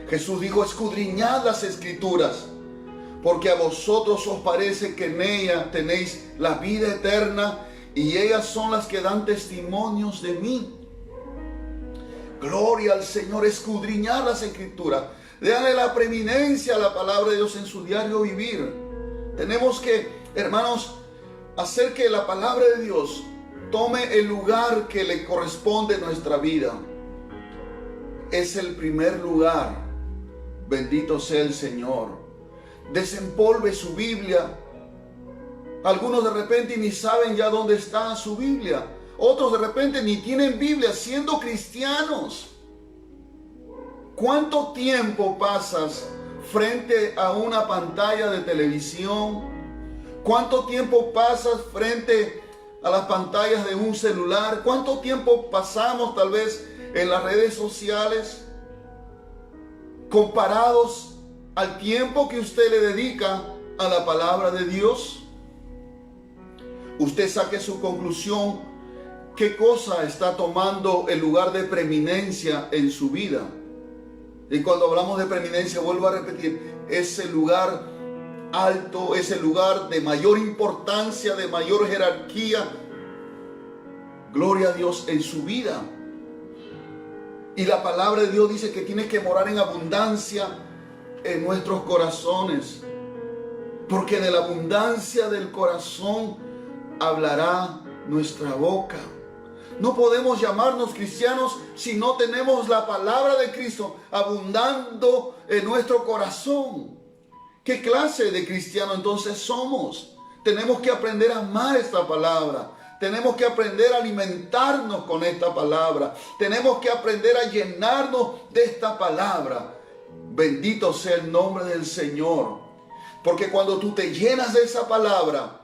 Speaker 1: Jesús dijo: escudriñad las Escrituras, porque a vosotros os parece que en ellas tenéis la vida eterna, y ellas son las que dan testimonios de mí. Gloria al Señor. Escudriñar las Escrituras. Déjale la preeminencia a la palabra de Dios en su diario vivir. Tenemos que, hermanos, hacer que la palabra de Dios tome el lugar que le corresponde en nuestra vida. Es el primer lugar. Bendito sea el Señor. Desempolve su Biblia. Algunos de repente ni saben ya dónde está su Biblia. Otros de repente ni tienen Biblia siendo cristianos. ¿Cuánto tiempo pasas frente a una pantalla de televisión? ¿Cuánto tiempo pasas frente a las pantallas de un celular? ¿Cuánto tiempo pasamos tal vez en las redes sociales? Comparados al tiempo que usted le dedica a la palabra de Dios. Usted saque su conclusión. ¿Qué cosa está tomando el lugar de preeminencia en su vida? Y cuando hablamos de preeminencia, vuelvo a repetir, ese lugar alto, ese lugar de mayor importancia, de mayor jerarquía. Gloria a Dios en su vida. Y la palabra de Dios dice que tiene que morar en abundancia en nuestros corazones. Porque de la abundancia del corazón hablará nuestra boca. No podemos llamarnos cristianos si no tenemos la palabra de Cristo abundando en nuestro corazón. ¿Qué clase de cristiano entonces somos? Tenemos que aprender a amar esta palabra. Tenemos que aprender a alimentarnos con esta palabra. Tenemos que aprender a llenarnos de esta palabra. Bendito sea el nombre del Señor. Porque cuando tú te llenas de esa palabra,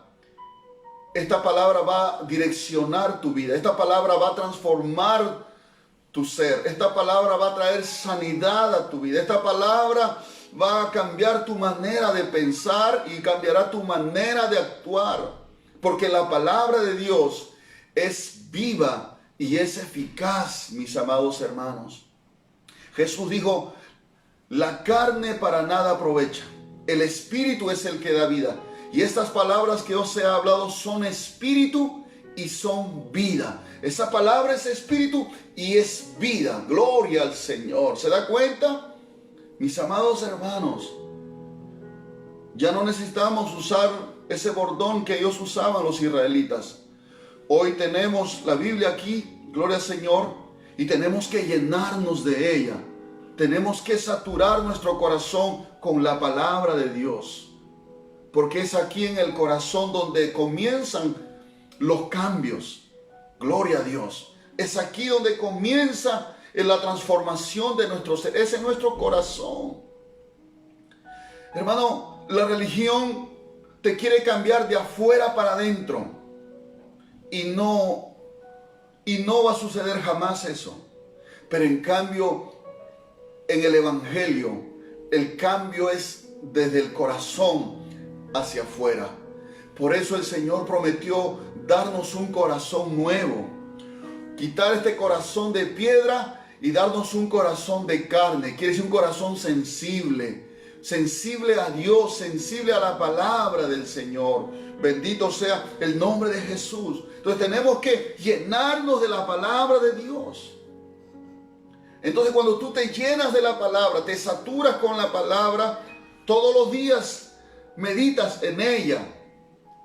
Speaker 1: esta palabra va a direccionar tu vida. Esta palabra va a transformar tu ser. Esta palabra va a traer sanidad a tu vida. Esta palabra va a cambiar tu manera de pensar y cambiará tu manera de actuar. Porque la palabra de Dios es viva y es eficaz, mis amados hermanos. Jesús dijo, la carne para nada aprovecha. El espíritu es el que da vida. Y estas palabras que os he hablado son espíritu y son vida. Esa palabra es espíritu y es vida. Gloria al Señor. ¿Se da cuenta? Mis amados hermanos, ya no necesitamos usar ese bordón que ellos usaban los israelitas. Hoy tenemos la Biblia aquí, gloria al Señor, y tenemos que llenarnos de ella. Tenemos que saturar nuestro corazón con la palabra de Dios. Porque es aquí en el corazón donde comienzan los cambios. Gloria a Dios. Es aquí donde comienza la transformación de nuestro ser. Es en nuestro corazón. Hermano, la religión te quiere cambiar de afuera para adentro. Y no va a suceder jamás eso. Pero en cambio, en el Evangelio, el cambio es desde el corazón hacia afuera. Por eso el Señor prometió darnos un corazón nuevo, quitar este corazón de piedra y darnos un corazón de carne. Quiere decir un corazón sensible a Dios, sensible a la palabra del Señor. Bendito sea el nombre de Jesús. Entonces tenemos que llenarnos de la palabra de Dios. Entonces cuando tú te llenas de la palabra, te saturas con la palabra, todos los días meditas en ella.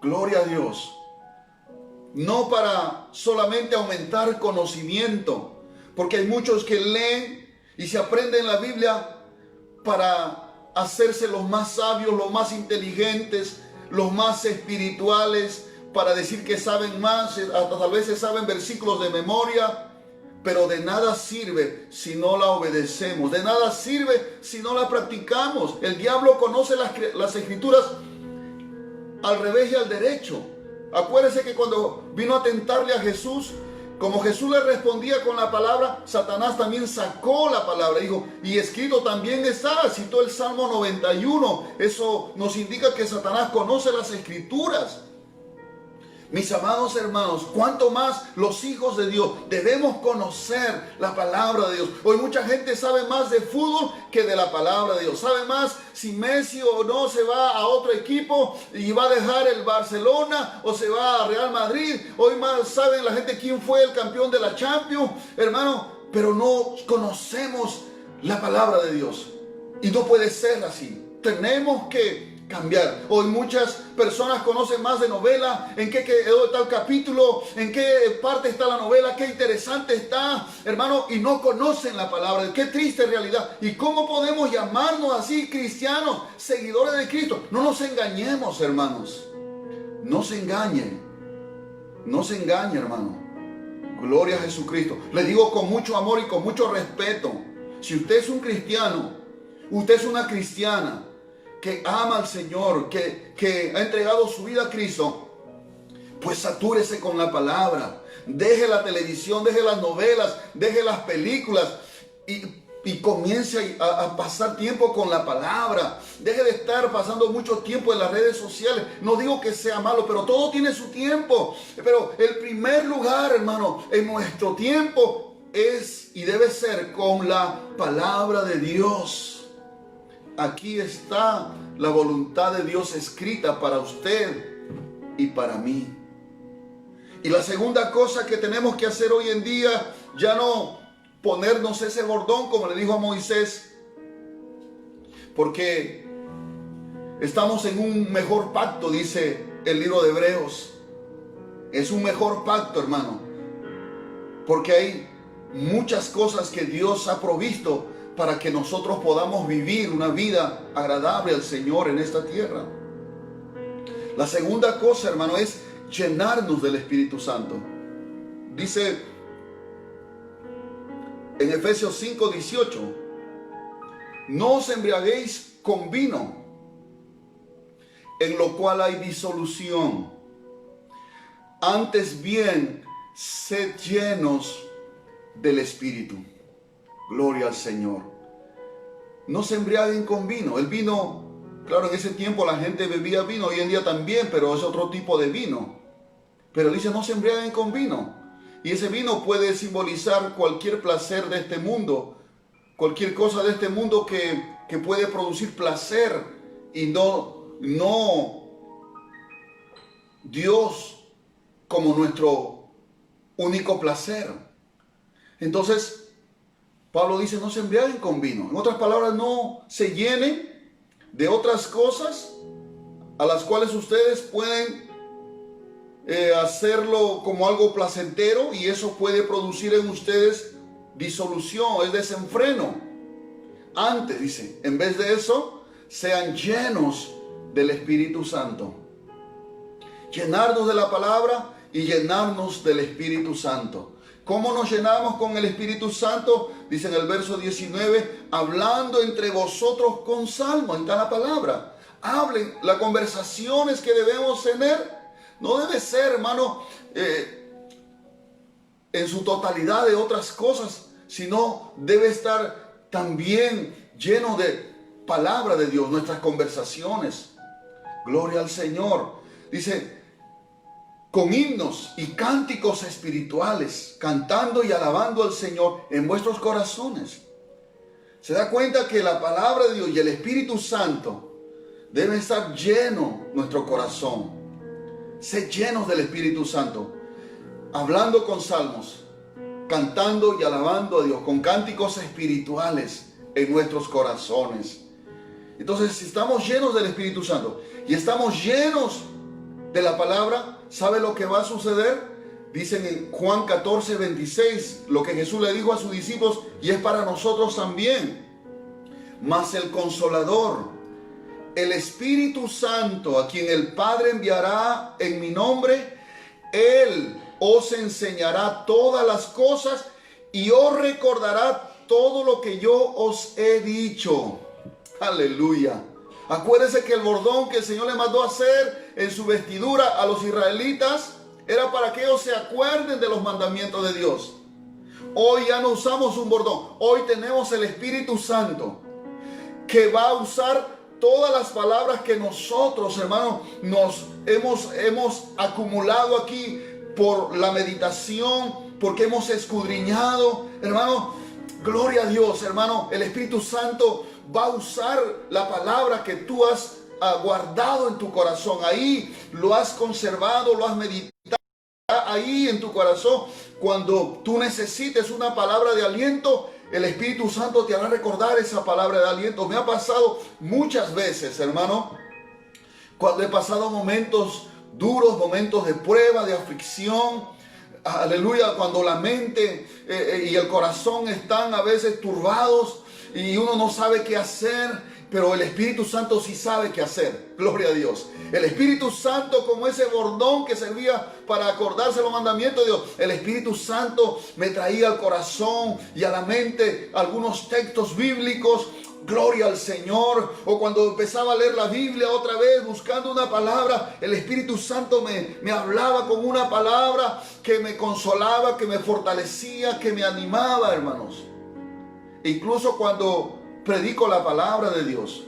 Speaker 1: Gloria a Dios. No para solamente aumentar conocimiento, porque hay muchos que leen y se aprenden la Biblia para hacerse los más sabios, los más inteligentes, los más espirituales, para decir que saben más, hasta tal vez se saben versículos de memoria. Pero de nada sirve si no la obedecemos. De nada sirve si no la practicamos. El diablo conoce las escrituras al revés y al derecho. Acuérdese que cuando vino a tentarle a Jesús, como Jesús le respondía con la palabra, Satanás también sacó la palabra. Dijo, y escrito también está, citó el Salmo 91. Eso nos indica que Satanás conoce las escrituras. Mis amados hermanos, cuanto más los hijos de Dios debemos conocer la palabra de Dios. Hoy mucha gente sabe más de fútbol que de la palabra de Dios. Sabe más si Messi o no se va a otro equipo y va a dejar el Barcelona o se va a Real Madrid. Hoy más saben la gente quién fue el campeón de la Champions, hermano, pero no conocemos la palabra de Dios. Y no puede ser así. Tenemos que cambiar. Hoy muchas personas conocen más de novela, en qué quedó tal capítulo, en qué parte está la novela, qué interesante está, hermano, y no conocen la palabra. Qué triste realidad. ¿Y cómo podemos llamarnos así cristianos, seguidores de Cristo? No nos engañemos, hermanos. No se engañen. No se engañe, hermano. Gloria a Jesucristo. Le digo con mucho amor y con mucho respeto. Si usted es un cristiano, usted es una cristiana que ama al Señor, que ha entregado su vida a Cristo, pues satúrese con la palabra. Deje la televisión, deje las novelas, deje las películas y comience a pasar tiempo con la palabra. Deje de estar pasando mucho tiempo en las redes sociales. No digo que sea malo, pero todo tiene su tiempo. Pero el primer lugar, hermano, en nuestro tiempo es y debe ser con la palabra de Dios. Aquí está la voluntad de Dios escrita para usted y para mí. Y la segunda cosa que tenemos que hacer hoy en día, ya no ponernos ese bordón, como le dijo a Moisés, porque estamos en un mejor pacto, dice el libro de Hebreos. Es un mejor pacto, hermano, porque hay muchas cosas que Dios ha provisto para que nosotros podamos vivir una vida agradable al Señor en esta tierra. La segunda cosa, hermano, es llenarnos del Espíritu Santo. Dice en Efesios 5:18, no os embriaguéis con vino, en lo cual hay disolución. Antes bien, sed llenos del Espíritu. Gloria al Señor. No se embriaguen con vino. El vino, claro, en ese tiempo la gente bebía vino, hoy en día también, pero es otro tipo de vino. Pero dice, no se embriaguen con vino. Y ese vino puede simbolizar cualquier placer de este mundo, cualquier cosa de este mundo que puede producir placer y no Dios como nuestro único placer. Entonces, Pablo dice, no se embriaguen con vino. En otras palabras, no se llenen de otras cosas a las cuales ustedes pueden hacerlo como algo placentero, y eso puede producir en ustedes disolución, es desenfreno. Antes, dice, en vez de eso, sean llenos del Espíritu Santo. Llenarnos de la palabra y llenarnos del Espíritu Santo. ¿Cómo nos llenamos con el Espíritu Santo? Dice en el verso 19, hablando entre vosotros con salmos. Ahí está la palabra. Hablen, las conversaciones que debemos tener no debe ser, hermano, en su totalidad de otras cosas, sino debe estar también lleno de palabra de Dios, nuestras conversaciones. Gloria al Señor. Dice, con himnos y cánticos espirituales, cantando y alabando al Señor en vuestros corazones. Se da cuenta que la palabra de Dios y el Espíritu Santo deben estar lleno nuestro corazón. Sed llenos del Espíritu Santo, hablando con salmos, cantando y alabando a Dios, con cánticos espirituales en nuestros corazones. Entonces, si estamos llenos del Espíritu Santo y estamos llenos de la palabra, ¿sabe lo que va a suceder? Dicen en Juan 14:26, lo que Jesús le dijo a sus discípulos, y es para nosotros también. Mas el Consolador, el Espíritu Santo, a quien el Padre enviará en mi nombre, Él os enseñará todas las cosas y os recordará todo lo que yo os he dicho. Aleluya. Acuérdense que el bordón que el Señor le mandó a hacer en su vestidura a los israelitas era para que ellos se acuerden de los mandamientos de Dios. Hoy ya no usamos un bordón. Hoy tenemos el Espíritu Santo que va a usar todas las palabras que nosotros, hermanos, nos hemos acumulado aquí por la meditación, porque hemos escudriñado. Hermano, gloria a Dios, hermano. El Espíritu Santo va a usar la palabra que tú has guardado en tu corazón. Ahí lo has conservado, lo has meditado. Ahí en tu corazón, cuando tú necesites una palabra de aliento, el Espíritu Santo te hará recordar esa palabra de aliento. Me ha pasado muchas veces, hermano, cuando he pasado momentos duros, momentos de prueba, de aflicción. Aleluya, cuando la mente y el corazón están a veces turbados y uno no sabe qué hacer, pero el Espíritu Santo sí sabe qué hacer. Gloria a Dios. El Espíritu Santo, como ese bordón que servía para acordarse los mandamientos de Dios, el Espíritu Santo me traía al corazón y a la mente algunos textos bíblicos. Gloria al Señor. O cuando empezaba a leer la Biblia otra vez buscando una palabra, el Espíritu Santo me hablaba con una palabra que me consolaba, que me fortalecía, que me animaba, hermanos. Incluso cuando predico la palabra de Dios,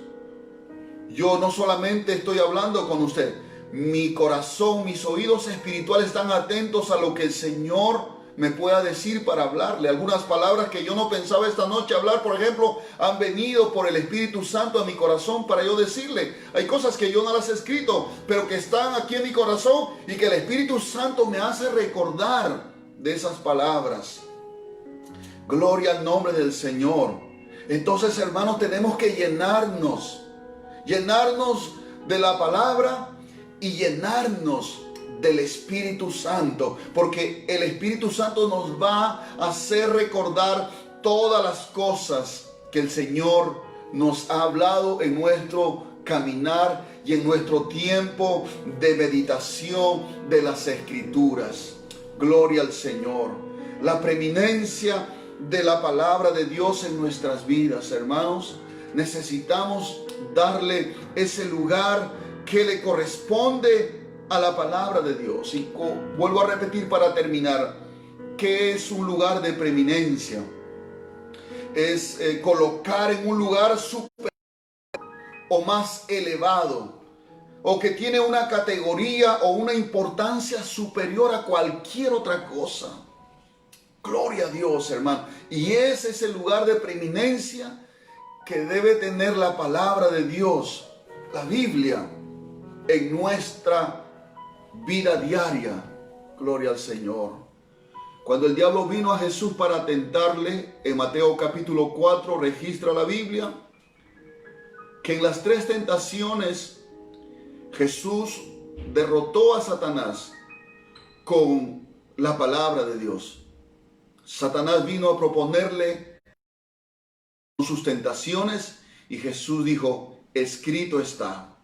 Speaker 1: yo no solamente estoy hablando con usted, mi corazón, mis oídos espirituales están atentos a lo que el Señor me pueda decir para hablarle. Algunas palabras que yo no pensaba esta noche hablar, por ejemplo, han venido por el Espíritu Santo a mi corazón para yo decirle. Hay cosas que yo no las he escrito, pero que están aquí en mi corazón y que el Espíritu Santo me hace recordar de esas palabras. Gloria al nombre del Señor. Entonces, hermanos, tenemos que llenarnos de la palabra y llenarnos del Espíritu Santo, porque el Espíritu Santo nos va a hacer recordar todas las cosas que el Señor nos ha hablado en nuestro caminar y en nuestro tiempo de meditación de las Escrituras. Gloria al Señor. La preeminencia de la palabra de Dios en nuestras vidas, hermanos. Necesitamos darle ese lugar que le corresponde a la palabra de Dios. Y vuelvo a repetir para terminar, ¿qué es un lugar de preeminencia? Es colocar en un lugar superior o más elevado, o que tiene una categoría o una importancia superior a cualquier otra cosa. Gloria a Dios, hermano. Y ese es el lugar de preeminencia que debe tener la palabra de Dios, la Biblia, en nuestra vida diaria. Gloria al Señor. Cuando el diablo vino a Jesús para tentarle, en Mateo capítulo 4 registra la Biblia que en las 3 tentaciones Jesús derrotó a Satanás con la palabra de Dios. Satanás vino a proponerle sus tentaciones y Jesús dijo: escrito está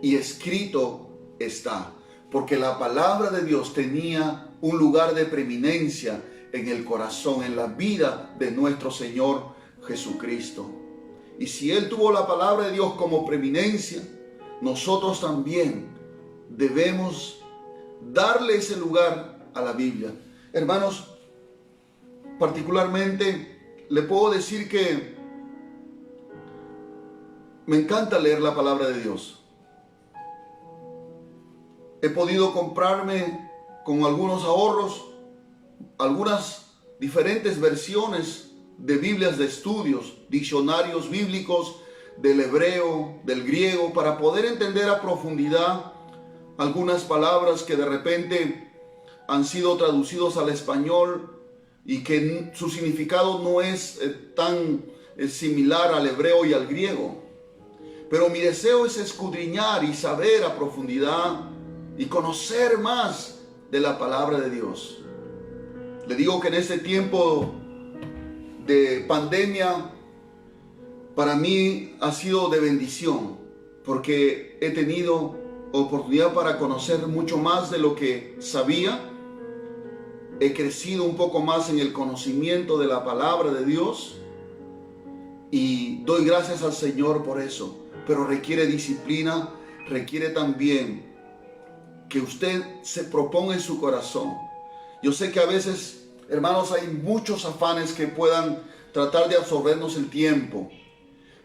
Speaker 1: y escrito está. Porque la palabra de Dios tenía un lugar de preeminencia en el corazón, en la vida de nuestro Señor Jesucristo. Y si Él tuvo la palabra de Dios como preeminencia, nosotros también debemos darle ese lugar a la Biblia. Hermanos, particularmente le puedo decir que me encanta leer la palabra de Dios. He podido comprarme con algunos ahorros algunas diferentes versiones de Biblias de estudios, diccionarios bíblicos del hebreo, del griego, para poder entender a profundidad algunas palabras que de repente han sido traducidos al español y que su significado no es tan similar al hebreo y al griego. Pero mi deseo es escudriñar y saber a profundidad y conocer más de la palabra de Dios. Le digo que en este tiempo de pandemia para mí ha sido de bendición, porque he tenido oportunidad para conocer mucho más de lo que sabía. He crecido un poco más en el conocimiento de la palabra de Dios y doy gracias al Señor por eso. Pero requiere disciplina, requiere también que usted se proponga en su corazón. Yo sé que a veces, hermanos, hay muchos afanes que puedan tratar de absorbernos el tiempo.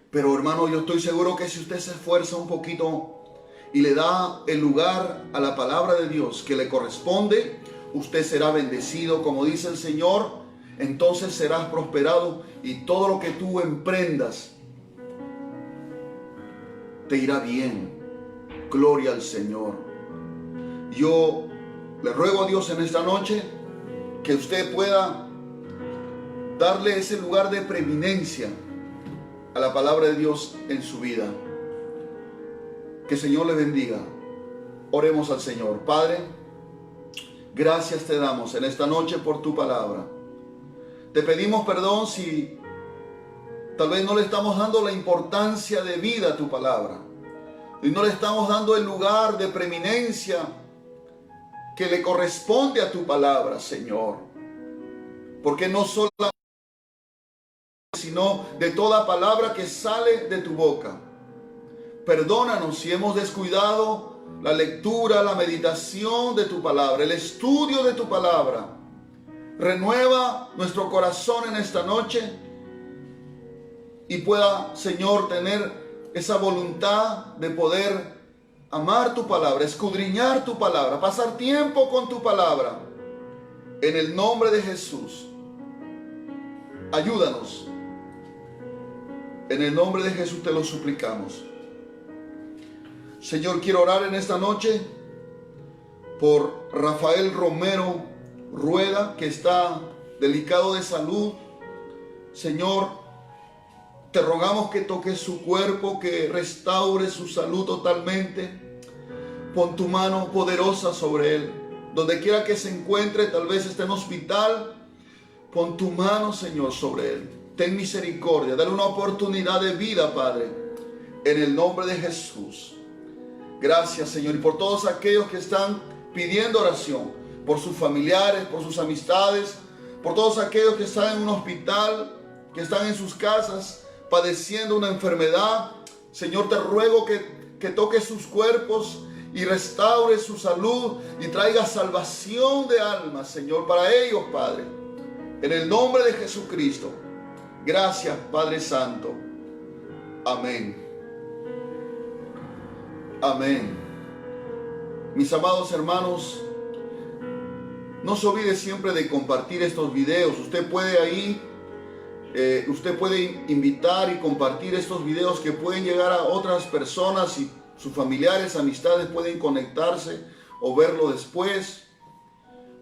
Speaker 1: Pero hermano, yo estoy seguro que si usted se esfuerza un poquito y le da el lugar a la palabra de Dios que le corresponde, usted será bendecido, como dice el Señor. Entonces serás prosperado y todo lo que tú emprendas te irá bien. Gloria al Señor. Yo le ruego a Dios en esta noche que usted pueda darle ese lugar de preeminencia a la palabra de Dios en su vida. Que el Señor le bendiga. Oremos al Señor. Padre, gracias te damos en esta noche por tu palabra. Te pedimos perdón si tal vez no le estamos dando la importancia de vida a tu palabra y no le estamos dando el lugar de preeminencia que le corresponde a tu palabra, Señor. Porque no solamente, sino de toda palabra que sale de tu boca. Perdónanos si hemos descuidado la lectura, la meditación de tu palabra, el estudio de tu palabra. Renueva nuestro corazón en esta noche y pueda, Señor, tener esa voluntad de poder amar tu palabra, escudriñar tu palabra, pasar tiempo con tu palabra. En el nombre de Jesús, ayúdanos. En el nombre de Jesús te lo suplicamos. Señor, quiero orar en esta noche por Rafael Romero Rueda, que está delicado de salud. Señor, te rogamos que toques su cuerpo, que restaure su salud totalmente. Pon tu mano poderosa sobre él. Donde quiera que se encuentre, tal vez esté en hospital, pon tu mano, Señor, sobre él. Ten misericordia, dale una oportunidad de vida, Padre, en el nombre de Jesús. Gracias, Señor, y por todos aquellos que están pidiendo oración, por sus familiares, por sus amistades, por todos aquellos que están en un hospital, que están en sus casas padeciendo una enfermedad. Señor, te ruego que toques sus cuerpos y restaure su salud y traiga salvación de almas, Señor, para ellos, Padre. En el nombre de Jesucristo. Gracias, Padre Santo. Amén. Amén. Mis amados hermanos, no se olvide siempre de compartir estos videos. Usted puede invitar y compartir estos videos que pueden llegar a otras personas y sus familiares, amistades pueden conectarse o verlo después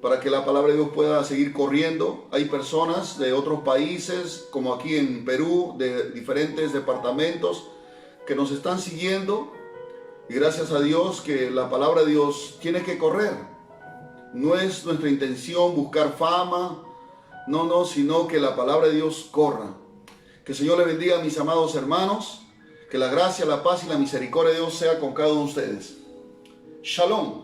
Speaker 1: para que la palabra de Dios pueda seguir corriendo. Hay personas de otros países, como aquí en Perú, de diferentes departamentos, que nos están siguiendo. Y gracias a Dios que la palabra de Dios tiene que correr. No es nuestra intención buscar fama, no, sino que la palabra de Dios corra. Que el Señor les bendiga, mis amados hermanos. Que la gracia, la paz y la misericordia de Dios sea con cada uno de ustedes. Shalom.